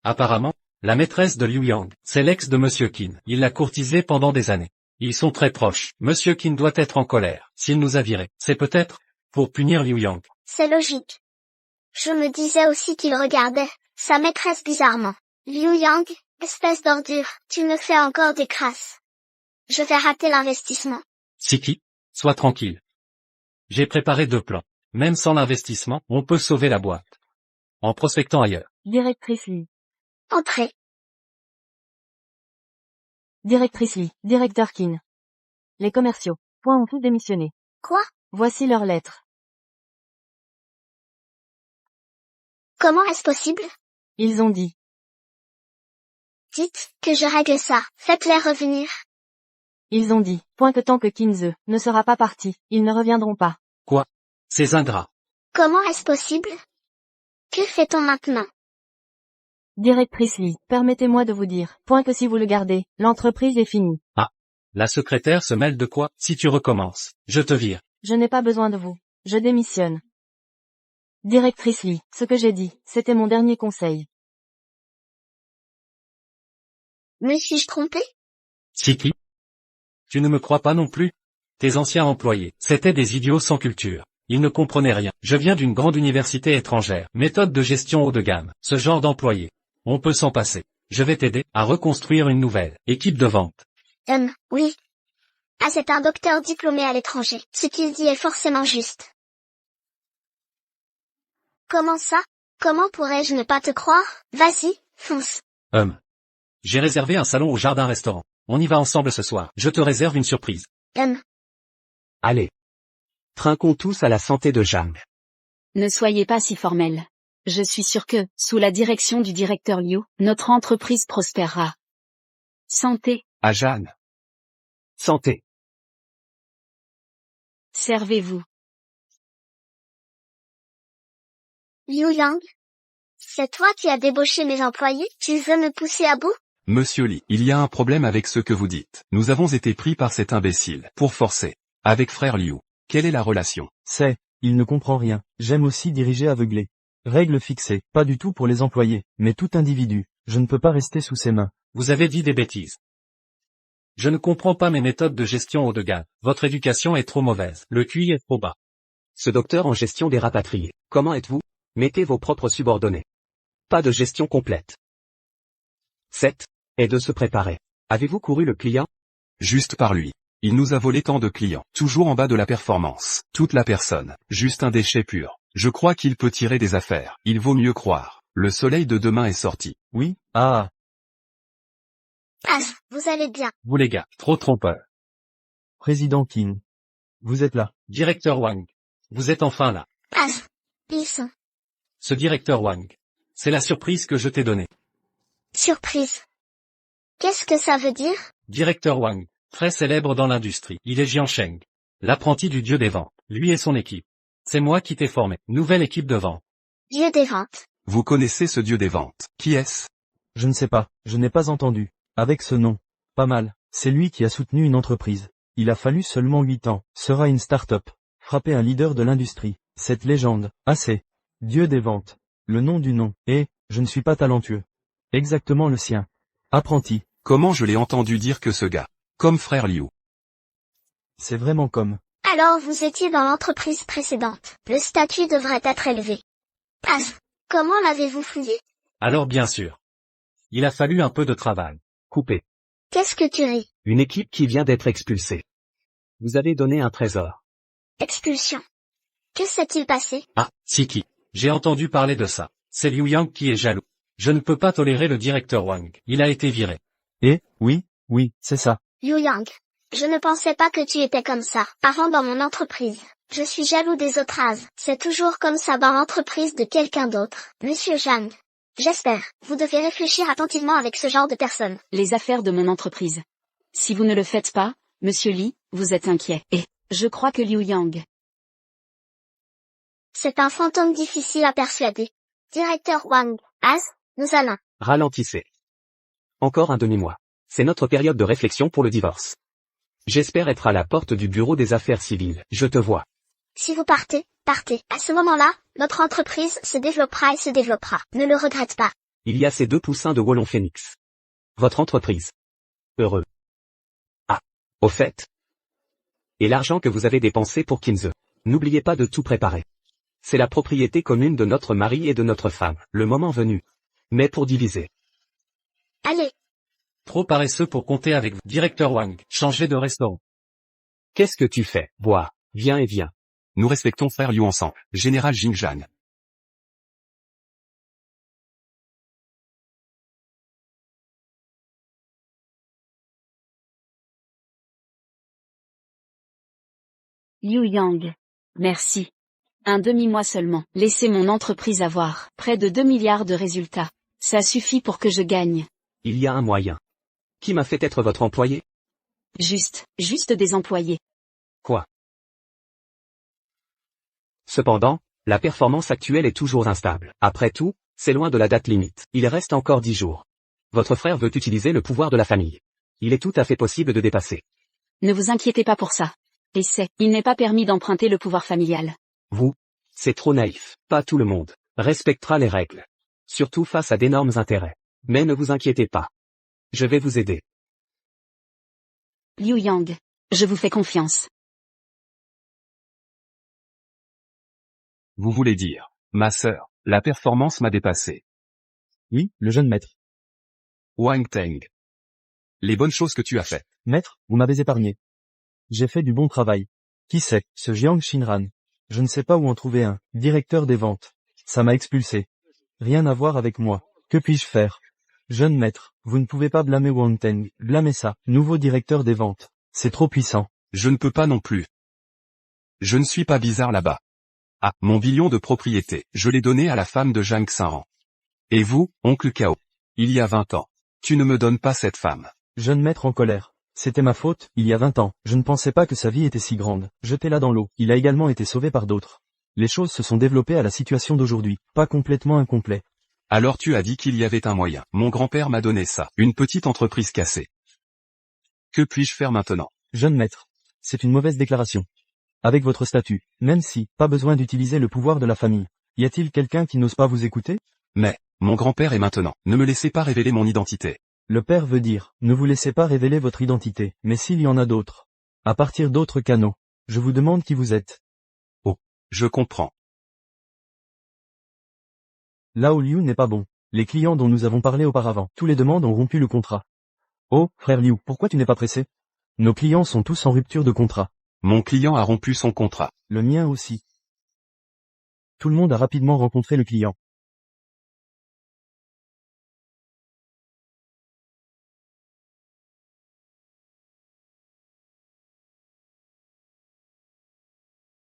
Apparemment, la maîtresse de Liu Yang, c'est l'ex de Monsieur Qin. Il l'a courtisée pendant des années. Ils sont très proches. Monsieur Qin doit être en colère. S'il nous a virés, c'est peut-être pour punir Liu Yang. C'est logique. Je me disais aussi qu'il regardait sa maîtresse bizarrement. Liu Yang, espèce d'ordure, tu me fais encore des crasses. Je vais rater l'investissement. Siki, sois tranquille. J'ai préparé 2 plans. Même sans l'investissement, on peut sauver la boîte. En prospectant ailleurs. Directrice Lee. Entrez. Directrice Lee. Directeur Kin. Les commerciaux. Ont tous démissionné. Quoi? Voici leurs lettres. Comment est-ce possible? Ils ont dit. Dites que je règle ça. Faites-les revenir. Ils ont dit. Que tant que Kinze ne sera pas parti, ils ne reviendront pas. Quoi? Ces ingrats. Comment est-ce possible? Que fait-on maintenant? Directrice Lee, permettez-moi de vous dire. Que si vous le gardez, l'entreprise est finie. Ah. La secrétaire se mêle de quoi? Si tu recommences, je te vire. Je n'ai pas besoin de vous. Je démissionne. Directrice Lee, ce que j'ai dit, c'était mon dernier conseil. Me suis-je trompé? Siki? Tu ne me crois pas non plus? Tes anciens employés, c'étaient des idiots sans culture. Ils ne comprenaient rien. Je viens d'une grande université étrangère. Méthode de gestion haut de gamme. Ce genre d'employé. On peut s'en passer. Je vais t'aider à reconstruire une nouvelle équipe de vente. Oui. Ah, c'est un docteur diplômé à l'étranger. Ce qu'il dit est forcément juste. Comment ça? Comment pourrais-je ne pas te croire? Vas-y, fonce. J'ai réservé un salon au Jardin Restaurant. On y va ensemble ce soir. Je te réserve une surprise. Allez. Trinquons tous à la santé de Zhang. Ne soyez pas si formel. Je suis sûr que, sous la direction du directeur Liu, notre entreprise prospérera. Santé, À Jeanne. Santé. servez-vous. Liu Yang? C'est toi qui as débauché mes employés? Tu veux me pousser à bout? Monsieur Lee, il y a un problème avec ce que vous dites. Nous avons été pris par cet imbécile, pour forcer. Avec frère Liu. Quelle est la relation? Il ne comprend rien. J'aime aussi diriger aveuglé. Règle fixée, pas du tout pour les employés, mais tout individu. Je ne peux pas rester sous ses mains. Vous avez dit des bêtises. Je ne comprends pas mes méthodes de gestion haut de gamme. Votre éducation est trop mauvaise. Le QI est trop bas. Ce docteur en gestion des rapatriés. Comment êtes-vous? Mettez vos propres subordonnés. Pas de gestion complète. 7. Est de se préparer. Avez-vous couru le client? Juste par lui. Il nous a volé tant de clients. Toujours en bas de la performance. Toute la personne. Juste un déchet pur. Je crois qu'il peut tirer des affaires. Il vaut mieux croire. Le soleil de demain est sorti. Oui? Ah. Vous allez bien. Vous les gars, trop trompeur. Président Qin. Vous êtes là. Directeur Wang. Vous êtes enfin là. Ils sont. Ce directeur Wang. C'est la surprise que je t'ai donnée. Surprise. Qu'est-ce que ça veut dire? Directeur Wang. Très célèbre dans l'industrie. Il est Jiansheng. L'apprenti du dieu des ventes. Lui et son équipe. C'est moi qui t'ai formé. Nouvelle équipe de vente. Dieu des ventes. Vous connaissez ce dieu des ventes. Qui est-ce? Je ne sais pas, je n'ai pas entendu. Avec ce nom. Pas mal. C'est lui qui a soutenu une entreprise. Il a fallu seulement 8 ans. Sera une start-up. Frapper un leader de l'industrie. Cette légende. Assez. Dieu des ventes. Le nom du nom. Et, je ne suis pas talentueux. Exactement le sien. Apprenti. Comment je l'ai entendu dire que ce gars? Comme frère Liu. C'est vraiment comme. Alors vous étiez dans l'entreprise précédente. Le statut devrait être élevé. Comment l'avez-vous fouillé? Alors bien sûr. Il a fallu un peu de travail. Coupé. Qu'est-ce que tu ris? Une équipe qui vient d'être expulsée. Vous avez donné un trésor. Expulsion. Que s'est-il passé? Ah, Siki. J'ai entendu parler de ça. C'est Liu Yang qui est jaloux. Je ne peux pas tolérer le directeur Wang. Il a été viré. Oui, c'est ça. Liu Yang. Je ne pensais pas que tu étais comme ça, avant dans mon entreprise. Je suis jaloux des autres as. C'est toujours comme ça dans l'entreprise de quelqu'un d'autre. Monsieur Zhang. J'espère. Vous devez réfléchir attentivement avec ce genre de personnes. Les affaires de mon entreprise. Si vous ne le faites pas, Monsieur Li, vous êtes inquiet. Et, je crois que Liu Yang. C'est un fantôme difficile à persuader. Directeur Wang. As, nous allons. Ralentissez. Encore un demi-mois. C'est notre période de réflexion pour le divorce. J'espère être à la porte du bureau des affaires civiles. Je te vois. Si vous partez, partez. À ce moment-là, notre entreprise se développera et se développera. Ne le regrette pas. Il y a ces 2 poussins de Wallon Phoenix. Votre entreprise. Heureux. Ah. Au fait. Et l'argent que vous avez dépensé pour Kinze. N'oubliez pas de tout préparer. C'est la propriété commune de notre mari et de notre femme, le moment venu. Mais pour diviser. Allez. Trop paresseux pour compter avec vous. Directeur Wang, changez de restaurant. Qu'est-ce que tu fais, bois, viens et viens. Nous respectons frère Liu ensemble. Général Jingjan. Liu Yang. Merci. Un demi-mois seulement. Laissez mon entreprise avoir près de 2 milliards de résultats. Ça suffit pour que je gagne. Il y a un moyen. Qui m'a fait être votre employé? Juste des employés. Quoi? Cependant, la performance actuelle est toujours instable. Après tout, c'est loin de la date limite. Il reste encore 10 jours. Votre frère veut utiliser le pouvoir de la famille. Il est tout à fait possible de dépasser. Ne vous inquiétez pas pour ça. Et il n'est pas permis d'emprunter le pouvoir familial. Vous, c'est trop naïf. Pas tout le monde respectera les règles. Surtout face à d'énormes intérêts. Mais ne vous inquiétez pas. Je vais vous aider. Liu Yang. Je vous fais confiance. Vous voulez dire, ma sœur, la performance m'a dépassé. Oui, le jeune maître. Wang Teng. Les bonnes choses que tu as faites. Maître, vous m'avez épargné. J'ai fait du bon travail. Qui c'est, ce Jiang Shinran? Je ne sais pas où en trouver un. Directeur des ventes. Ça m'a expulsé. Rien à voir avec moi. Que puis-je faire? Jeune maître, vous ne pouvez pas blâmer Wang Teng. Blâmez ça. Nouveau directeur des ventes. C'est trop puissant. Je ne peux pas non plus. Je ne suis pas bizarre là-bas. Ah, mon billion de propriété, je l'ai donné à la femme de Zhang Xinran. Et vous, oncle Cao? Il y a 20 ans. Tu ne me donnes pas cette femme. Jeune maître en colère. C'était ma faute, il y a 20 ans. Je ne pensais pas que sa vie était si grande. Jetez-la dans l'eau. Il a également été sauvé par d'autres. Les choses se sont développées à la situation d'aujourd'hui. Pas complètement incomplet. Alors tu as dit qu'il y avait un moyen. Mon grand-père m'a donné ça. Une petite entreprise cassée. Que puis-je faire maintenant? Jeune maître. C'est une mauvaise déclaration. Avec votre statut, même si, pas besoin d'utiliser le pouvoir de la famille. Y a-t-il quelqu'un qui n'ose pas vous écouter? Mais, mon grand-père est maintenant. Ne me laissez pas révéler mon identité. Le père veut dire, ne vous laissez pas révéler votre identité, mais s'il y en a d'autres. À partir d'autres canaux. Je vous demande qui vous êtes. Oh, je comprends. Lao Liu n'est pas bon. Les clients dont nous avons parlé auparavant, tous les demandes ont rompu le contrat. Oh, frère Liu, pourquoi tu n'es pas pressé? Nos clients sont tous en rupture de contrat. Mon client a rompu son contrat. Le mien aussi. Tout le monde a rapidement rencontré le client.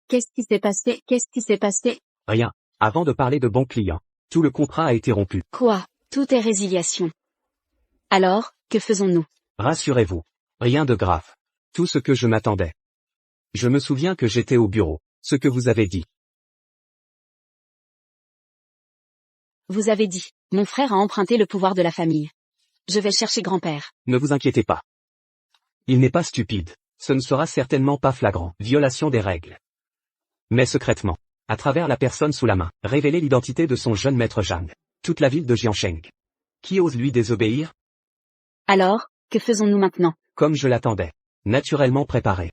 Qu'est-ce qui s'est passé? Qu'est-ce qui s'est passé? Rien. Avant de parler de bons clients. Tout le contrat a été rompu. Quoi? Tout est résiliation. Alors, que faisons-nous? Rassurez-vous. Rien de grave. Tout ce que je m'attendais. Je me souviens que j'étais au bureau. Ce que vous avez dit. Vous avez dit, mon frère a emprunté le pouvoir de la famille. Je vais chercher grand-père. Ne vous inquiétez pas. Il n'est pas stupide. Ce ne sera certainement pas flagrant. Violation des règles. Mais secrètement, à travers la personne sous la main, révéler l'identité de son jeune maître Zhang. Toute la ville de Jiansheng. Qui ose lui désobéir? Alors, que faisons-nous maintenant? Comme je l'attendais. Naturellement préparé.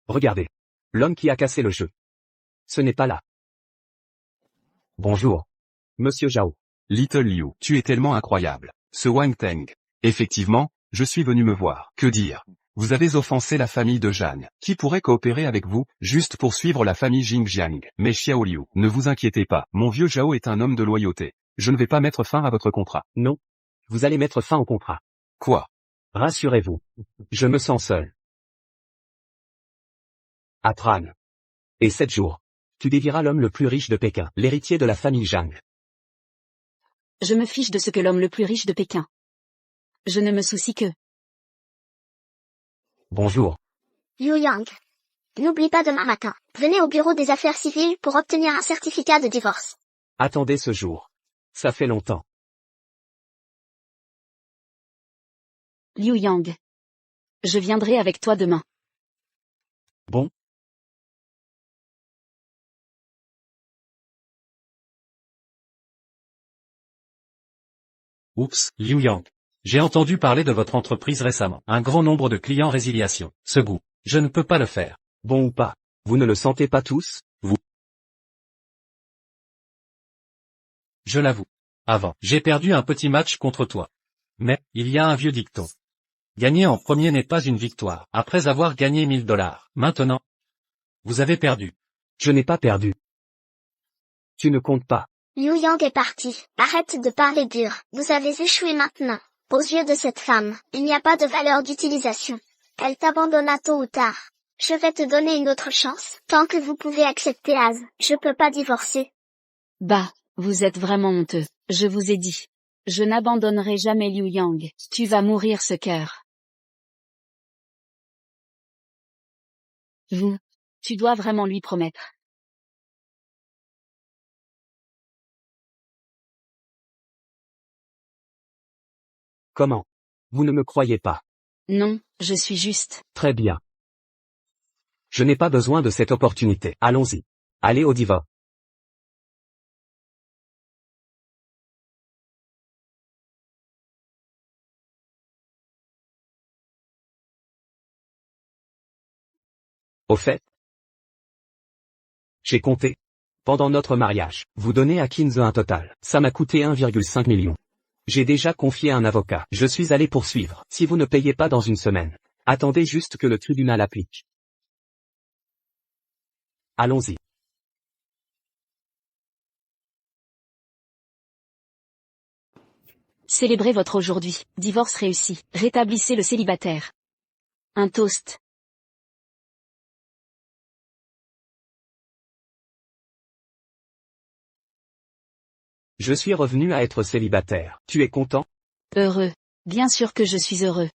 Regardez. L'homme qui a cassé le jeu. Ce n'est pas là. Bonjour. Monsieur Zhao. Little Liu, tu es tellement incroyable. Ce Wang Teng. Effectivement, je suis venu me voir. Que dire? Vous avez offensé la famille de Jeanne. Qui pourrait coopérer avec vous, juste pour suivre la famille Jingjiang? Mais Xiao Liu, ne vous inquiétez pas, mon vieux Zhao est un homme de loyauté. Je ne vais pas mettre fin à votre contrat. Non. Vous allez mettre fin au contrat. Quoi? Rassurez-vous. Je me sens seul. Atran. Et 7 jours. Tu dévieras l'homme le plus riche de Pékin, l'héritier de la famille Zhang. Je me fiche de ce que l'homme le plus riche de Pékin. Je ne me soucie que... Bonjour. Liu Yang. N'oublie pas demain matin. Venez au bureau des affaires civiles pour obtenir un certificat de divorce. Attendez ce jour. Ça fait longtemps. Liu Yang. Je viendrai avec toi demain. Bon. Oups, Liu Yang. J'ai entendu parler de votre entreprise récemment. Un grand nombre de clients résiliation. Ce goût. Je ne peux pas le faire. Bon ou pas. Vous ne le sentez pas tous? Je l'avoue. Avant, j'ai perdu un petit match contre toi. Mais, il y a un vieux dicton. Gagner en premier n'est pas une victoire, après avoir gagné $1000. Maintenant, vous avez perdu. Je n'ai pas perdu. Tu ne comptes pas. Liu Yang est parti. Arrête de parler dur. Vous avez échoué maintenant. Aux yeux de cette femme, il n'y a pas de valeur d'utilisation. Elle t'abandonna tôt ou tard. Je vais te donner une autre chance. Tant que vous pouvez accepter Az, je peux pas divorcer. Bah, vous êtes vraiment honteux. Je vous ai dit. Je n'abandonnerai jamais Liu Yang. Tu vas mourir ce cœur. Tu dois vraiment lui promettre. Comment? Vous ne me croyez pas. Non, je suis juste. Très bien. Je n'ai pas besoin de cette opportunité. Allons-y. Allez au diva. Au fait, j'ai compté. Pendant notre mariage, vous donnez à Kinze un total. Ça m'a coûté 1,5 million. J'ai déjà confié un avocat. Je suis allé poursuivre. Si vous ne payez pas dans une semaine, attendez juste que le tribunal applique. Allons-y. Célébrez votre aujourd'hui. Divorce réussi. Rétablissez le célibataire. Un toast. Je suis revenu à être célibataire. Tu es content? Heureux. Bien sûr que je suis heureux.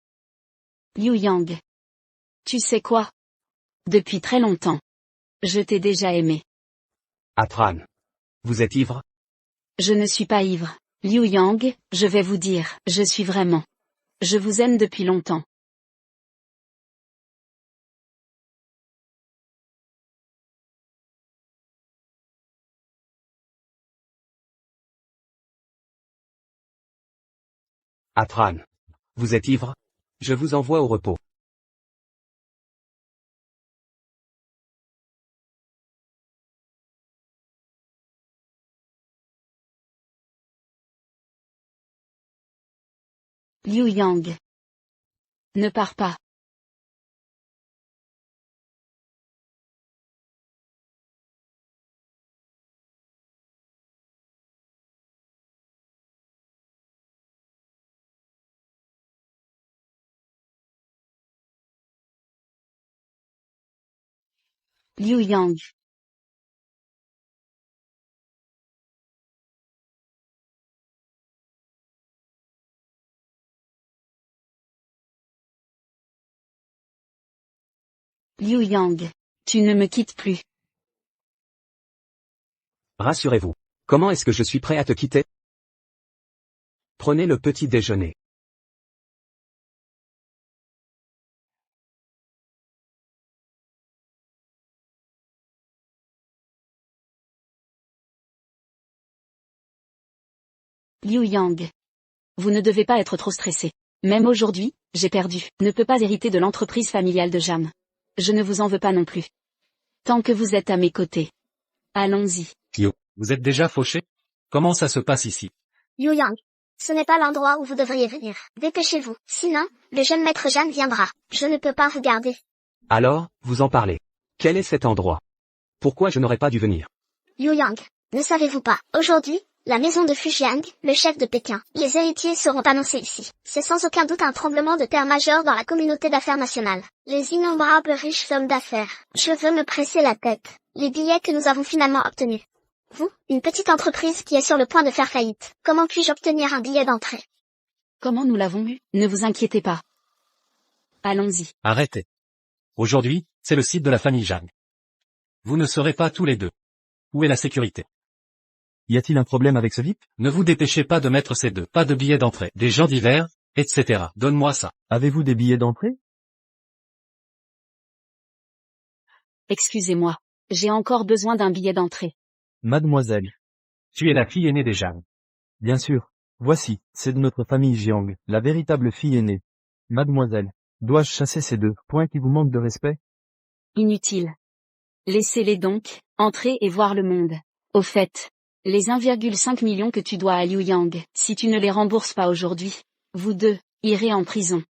Liu Yang. Tu sais quoi? Depuis très longtemps. Je t'ai déjà aimé. Atran. Vous êtes ivre? Je ne suis pas ivre. Liu Yang, je vais vous dire, je suis vraiment. Je vous aime depuis longtemps. Atran. Vous êtes ivre? Je vous envoie au repos. Liu Yang. Ne pars pas. Liu Yang. Liu Yang. Tu ne me quittes plus. Rassurez-vous. Comment est-ce que je suis prêt à te quitter? Prenez le petit déjeuner. Liu Yang. Vous ne devez pas être trop stressé. Même aujourd'hui, j'ai perdu. Ne peux pas hériter de l'entreprise familiale de Jam. Je ne vous en veux pas non plus. Tant que vous êtes à mes côtés. Allons-y. Yo, vous êtes déjà fauché? Comment ça se passe ici? Liu Yang. Ce n'est pas l'endroit où vous devriez venir. Dépêchez-vous. Sinon, le jeune maître Zhang viendra. Je ne peux pas vous garder. Alors, vous en parlez. Quel est cet endroit? Pourquoi je n'aurais pas dû venir? Yu Yang, ne savez-vous pas, aujourd'hui, la maison de Fujiang, le chef de Pékin, les héritiers seront annoncés ici. C'est sans aucun doute un tremblement de terre majeur dans la communauté d'affaires nationale. Les innombrables riches hommes d'affaires. Je veux me presser la tête. Les billets que nous avons finalement obtenus. Vous, une petite entreprise qui est sur le point de faire faillite. Comment puis-je obtenir un billet d'entrée? Comment nous l'avons eu? Ne vous inquiétez pas. Allons-y. Arrêtez. Aujourd'hui, c'est le site de la famille Zhang. Vous ne serez pas tous les deux. Où est la sécurité? Y a-t-il un problème avec ce VIP? Ne vous dépêchez pas de mettre ces deux. Pas de billets d'entrée. Des gens divers, etc. Donne-moi ça. Avez-vous des billets d'entrée? Excusez-moi. J'ai encore besoin d'un billet d'entrée. Mademoiselle. Tu es la fille aînée des Zhang. Bien sûr. Voici, c'est de notre famille Jiang, la véritable fille aînée. Mademoiselle, dois-je chasser ces deux points qui vous manquent de respect? Inutile. Laissez-les donc, entrer et voir le monde. Au fait, les 1,5 million que tu dois à Liu Yang, si tu ne les rembourses pas aujourd'hui, vous deux, irez en prison.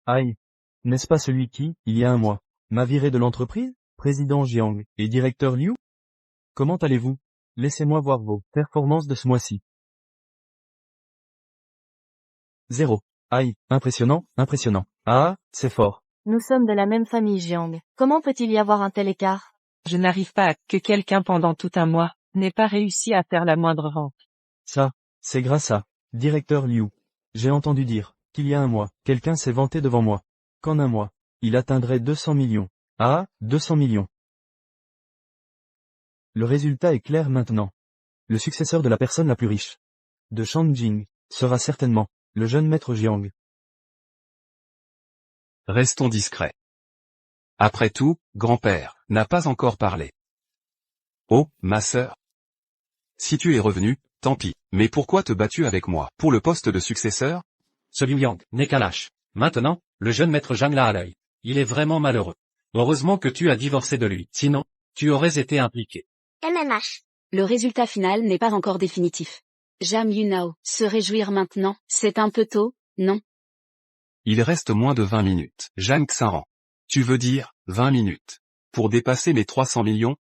Aïe. N'est-ce pas celui qui, il y a un mois, m'a viré de l'entreprise, président Jiang, et directeur Liu? Comment allez-vous? Laissez-moi voir vos performances de ce mois-ci. 0. Aïe, impressionnant, impressionnant. Ah, c'est fort. Nous sommes de la même famille Jiang. Comment peut-il y avoir un tel écart? Je n'arrive pas à que quelqu'un pendant tout un mois n'ait pas réussi à faire la moindre vente. Ça, c'est grâce à, directeur Liu. J'ai entendu dire, qu'il y a un mois, quelqu'un s'est vanté devant moi. Qu'en un mois, il atteindrait 200 millions. Ah, 200 millions. Le résultat est clair maintenant. Le successeur de la personne la plus riche de Shanjing sera certainement le jeune maître Jiang. Restons discrets. Après tout, grand-père n'a pas encore parlé. Oh, ma sœur. Si tu es revenu, tant pis. Mais pourquoi te bats-tu avec moi? Pour le poste de successeur? Ce Liu Yang n'est qu'un lâche. Maintenant, le jeune maître Zhang l'a à l'œil. Il est vraiment malheureux. Heureusement que tu as divorcé de lui. Sinon, tu aurais été impliqué. MMH. Le résultat final n'est pas encore définitif. Jam Yunao, se réjouir maintenant, c'est un peu tôt, non? Il reste moins de 20 minutes. Zhang Xinran. Tu veux dire, 20 minutes. Pour dépasser mes 300 millions?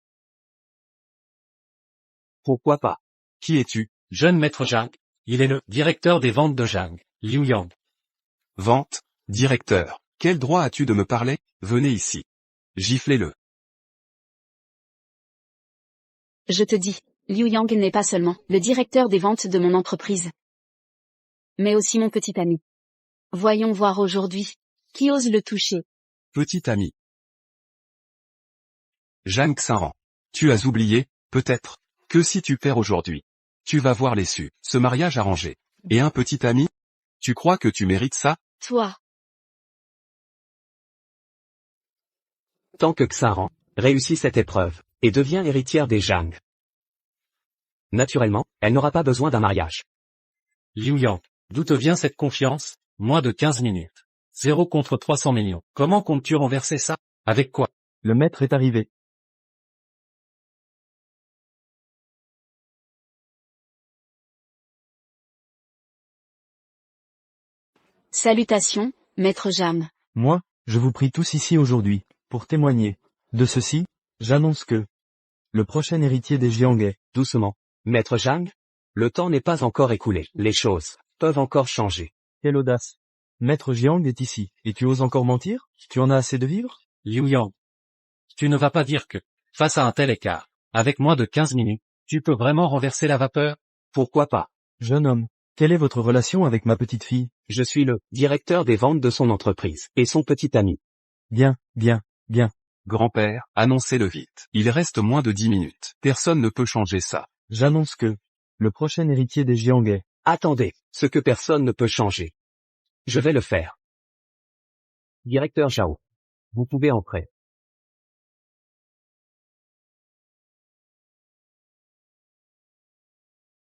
Pourquoi pas? Qui es-tu? Jeune maître Zhang. Il est le directeur des ventes de Zhang, Liu Yang. Vente, directeur. Quel droit as-tu de me parler? Venez ici. Giflez-le. Je te dis, Liu Yang n'est pas seulement le directeur des ventes de mon entreprise, mais aussi mon petit ami. Voyons voir aujourd'hui. Qui ose le toucher? Petit ami. Zhang Xinran. Tu as oublié, peut-être, que si tu perds aujourd'hui, tu vas voir l'issue, ce mariage arrangé. Et un petit ami? Tu crois que tu mérites ça? Toi. Tant que Xinran réussit cette épreuve, et devient héritière des Zhang. Naturellement, elle n'aura pas besoin d'un mariage. Liu Yang. D'où te vient cette confiance? Moins de 15 minutes. 0 contre 300 millions. Comment comptes-tu renverser ça? Avec quoi? Le maître est arrivé. Salutations, maître Jam. Moi, je vous prie tous ici aujourd'hui, pour témoigner de ceci, j'annonce que le prochain héritier des Jiang est, Doucement. Maître Zhang? Le temps n'est pas encore écoulé. Les choses peuvent encore changer. quelle audace. Maître Jiang est ici, et tu oses encore mentir? Tu en as assez de vivre? Liu Yang. Tu ne vas pas dire que, face à un tel écart, avec moins de 15 minutes, tu peux vraiment renverser la vapeur? Pourquoi pas? Jeune homme, quelle est votre relation avec ma petite fille? Je suis le directeur des ventes de son entreprise, et son petit ami. Bien, bien, bien. Grand-père, annoncez-le vite. Il reste moins de 10 minutes. Personne ne peut changer ça. J'annonce que le prochain héritier des Jiang est. Attendez, ce que personne ne peut changer. Je vais le faire. Directeur Zhao. Vous pouvez entrer.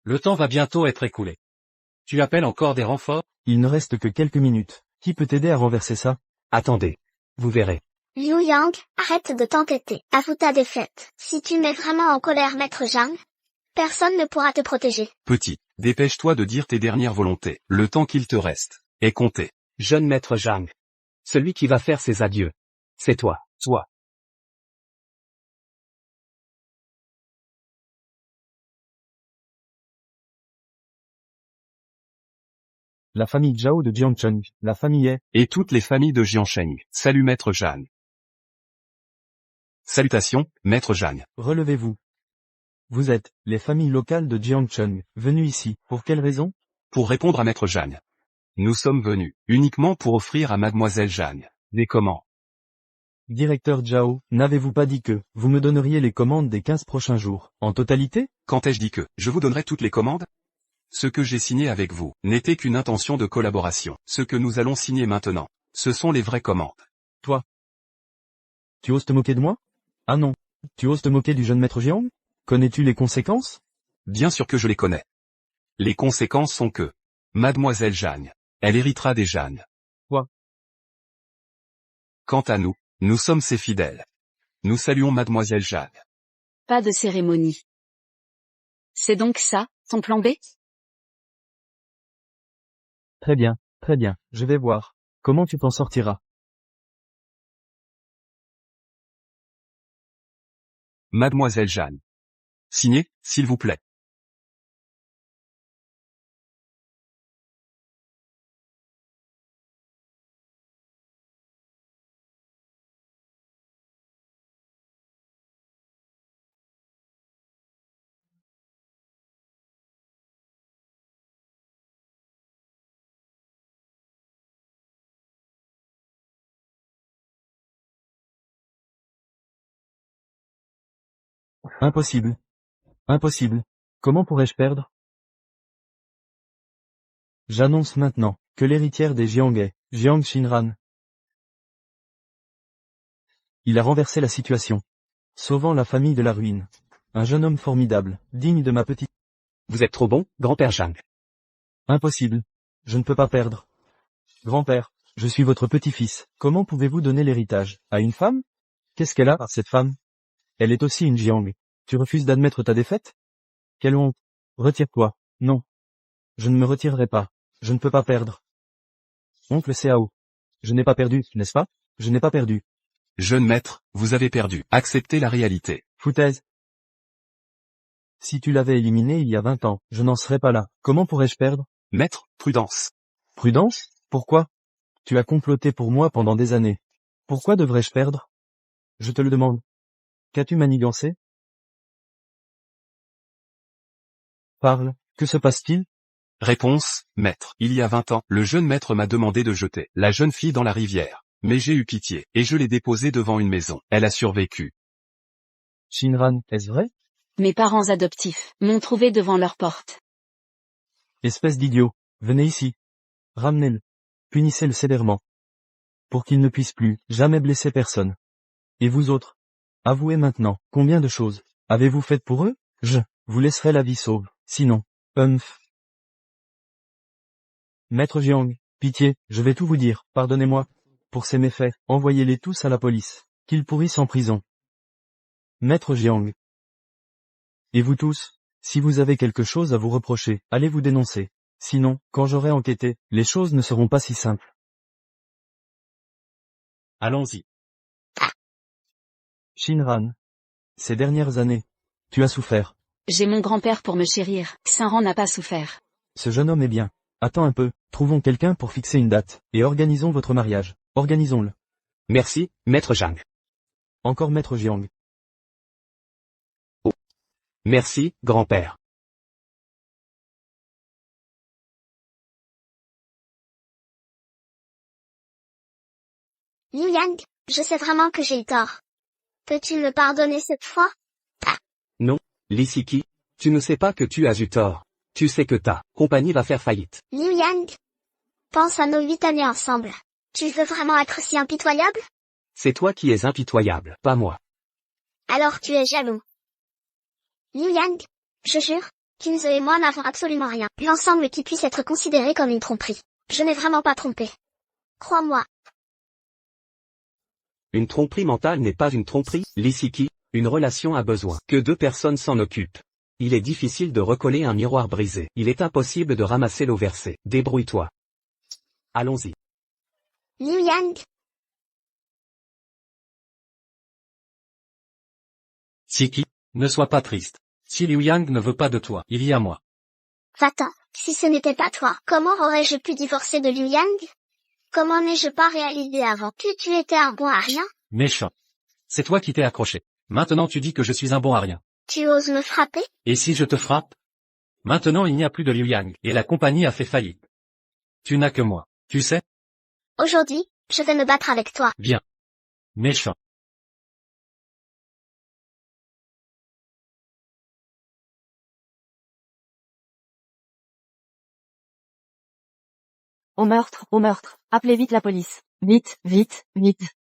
Le temps va bientôt être écoulé. Tu appelles encore des renforts? Il ne reste que quelques minutes. Qui peut t'aider à renverser ça? Attendez. Vous verrez. Liu Yang, arrête de t'entêter. Avoue ta défaite. Si tu mets vraiment en colère Maître Zhang, personne ne pourra te protéger. Petit, dépêche-toi de dire tes dernières volontés. Le temps qu'il te reste est compté. Jeune maître Zhang. Celui qui va faire ses adieux. C'est toi. Toi. La famille Zhao de Jiangcheng. La famille est... Et toutes les familles de Jiansheng. Salut maître Zhang. Salutations, maître Zhang. Relevez-vous. Vous êtes, les familles locales de Jiangcheng, venues ici. Pour quelle raison? Pour répondre à maître Zhang. Nous sommes venus, uniquement pour offrir à mademoiselle Zhang, des commandes. Directeur Zhao, n'avez-vous pas dit que, vous me donneriez les commandes des 15 prochains jours, en totalité? Quand ai-je dit que, je vous donnerai toutes les commandes? Ce que j'ai signé avec vous, n'était qu'une intention de collaboration. Ce que nous allons signer maintenant, ce sont les vraies commandes. Toi. Tu oses te moquer de moi? Ah non. Tu oses te moquer du jeune maître Jiang? Connais-tu les conséquences? Bien sûr que je les connais. Les conséquences sont que, mademoiselle Zhang, elle héritera des Zhang. Quoi? Quant à nous, nous sommes ses fidèles. Nous saluons mademoiselle Zhang. Pas de cérémonie. C'est donc ça, ton plan B? Très bien, je vais voir. Comment tu t'en sortiras? Mademoiselle Zhang. Signez, s'il vous plaît. Impossible. Impossible. Comment pourrais-je perdre? J'annonce maintenant, que l'héritière des Jiang est, Jiang Xinran. Il a renversé la situation. Sauvant la famille de la ruine. Un jeune homme formidable, digne de ma petite... Vous êtes trop bon, grand-père Zhang. Impossible. Je ne peux pas perdre. Grand-père, je suis votre petit-fils. Comment pouvez-vous donner l'héritage à une femme? Qu'est-ce qu'elle a, cette femme? Elle est aussi une Jiang. Tu refuses d'admettre ta défaite? Quelle honte. Retire-toi. Non. Je ne me retirerai pas. Je ne peux pas perdre. Oncle Cao. Je n'ai pas perdu, n'est-ce pas? Je n'ai pas perdu. Jeune maître, vous avez perdu. Acceptez la réalité. Foutaise. Si tu l'avais éliminé il y a 20 ans, je n'en serais pas là. Comment pourrais-je perdre? Maître, prudence. Prudence? Pourquoi? Tu as comploté pour moi pendant des années. Pourquoi devrais-je perdre? Je te le demande. Qu'as-tu manigancé? Parle, que se passe-t-il? Réponse, maître. Il y a 20 ans, le jeune maître m'a demandé de jeter la jeune fille dans la rivière. Mais j'ai eu pitié, et je l'ai déposée devant une maison. Elle a survécu. Xinran, est-ce vrai? Mes parents adoptifs m'ont trouvé devant leur porte. Espèce d'idiot, venez ici. Ramenez-le. Punissez-le sévèrement. Pour qu'il ne puisse plus, jamais blesser personne. Et vous autres? Avouez maintenant, combien de choses avez-vous faites pour eux? Je vous laisserai la vie sauve, sinon, Maître Jiang, pitié, je vais tout vous dire, pardonnez-moi. Pour ces méfaits, envoyez-les tous à la police, qu'ils pourrissent en prison. Maître Jiang. Et vous tous, si vous avez quelque chose à vous reprocher, allez vous dénoncer. Sinon, quand j'aurai enquêté, les choses ne seront pas si simples. Allons-y. Xinran. Ces dernières années, tu as souffert. J'ai mon grand-père pour me chérir. Xinran n'a pas souffert. Ce jeune homme est bien. Attends un peu, trouvons quelqu'un pour fixer une date, et organisons votre mariage. Organisons-le. Merci, maître Zhang. Encore maître Jiang. Merci, grand-père. Liu Yang, je sais vraiment que j'ai eu tort. Peux-tu me pardonner cette fois? Non, Lisiki, tu ne sais pas que tu as eu tort. Tu sais que ta compagnie va faire faillite. Liu Yang, pense à nos 8 années ensemble. Tu veux vraiment être si impitoyable? C'est toi qui es impitoyable, pas moi. Alors tu es jaloux. Liu Yang, je jure, Kinze et moi n'avons absolument rien. L'ensemble qui puisse être considéré comme une tromperie. Je n'ai vraiment pas trompé. Crois-moi. Une tromperie mentale n'est pas une tromperie, Lisiki, une relation a besoin que deux personnes s'en occupent. Il est difficile de recoller un miroir brisé. Il est impossible de ramasser l'eau versée. Débrouille-toi. Allons-y. Liu Yang, Siki, ne sois pas triste. Si Liu Yang ne veut pas de toi, il y a moi. va-t'en. Si ce n'était pas toi, comment aurais-je pu divorcer de Liu Yang? Comment n'ai-je pas réalisé avant que tu étais un bon à rien? Méchant. C'est toi qui t'es accroché. Maintenant tu dis que je suis un bon à rien. Tu oses me frapper? Et si je te frappe? Maintenant il n'y a plus de Liu Yang, et la compagnie a fait faillite. Tu n'as que moi, tu sais? Aujourd'hui, je vais me battre avec toi. Bien. Méchant. Au meurtre, appelez vite la police. Vite, vite, vite.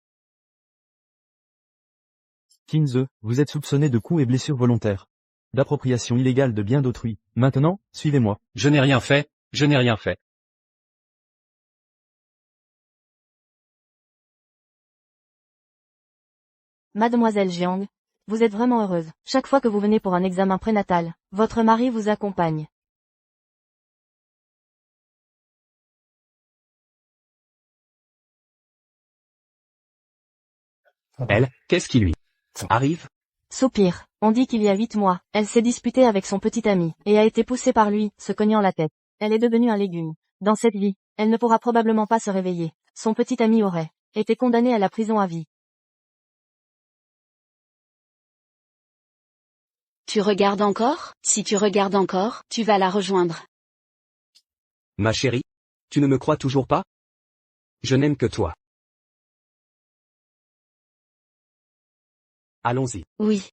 Kinze, vous êtes soupçonné de coups et blessures volontaires. D'appropriation illégale de biens d'autrui. Maintenant, suivez-moi. Je n'ai rien fait, je n'ai rien fait. Mademoiselle Jiang, vous êtes vraiment heureuse. Chaque fois que vous venez pour un examen prénatal, votre mari vous accompagne. Elle, qu'est-ce qui lui arrive? Soupir. On dit qu'il y a 8 mois, elle s'est disputée avec son petit ami, et a été poussée par lui, se cognant la tête. Elle est devenue un légume. Dans cette vie, elle ne pourra probablement pas se réveiller. Son petit ami aurait été condamné à la prison à vie. Tu regardes encore? Si tu regardes encore, tu vas la rejoindre. Ma chérie? Tu ne me crois toujours pas? Je n'aime que toi. Allons-y. Oui,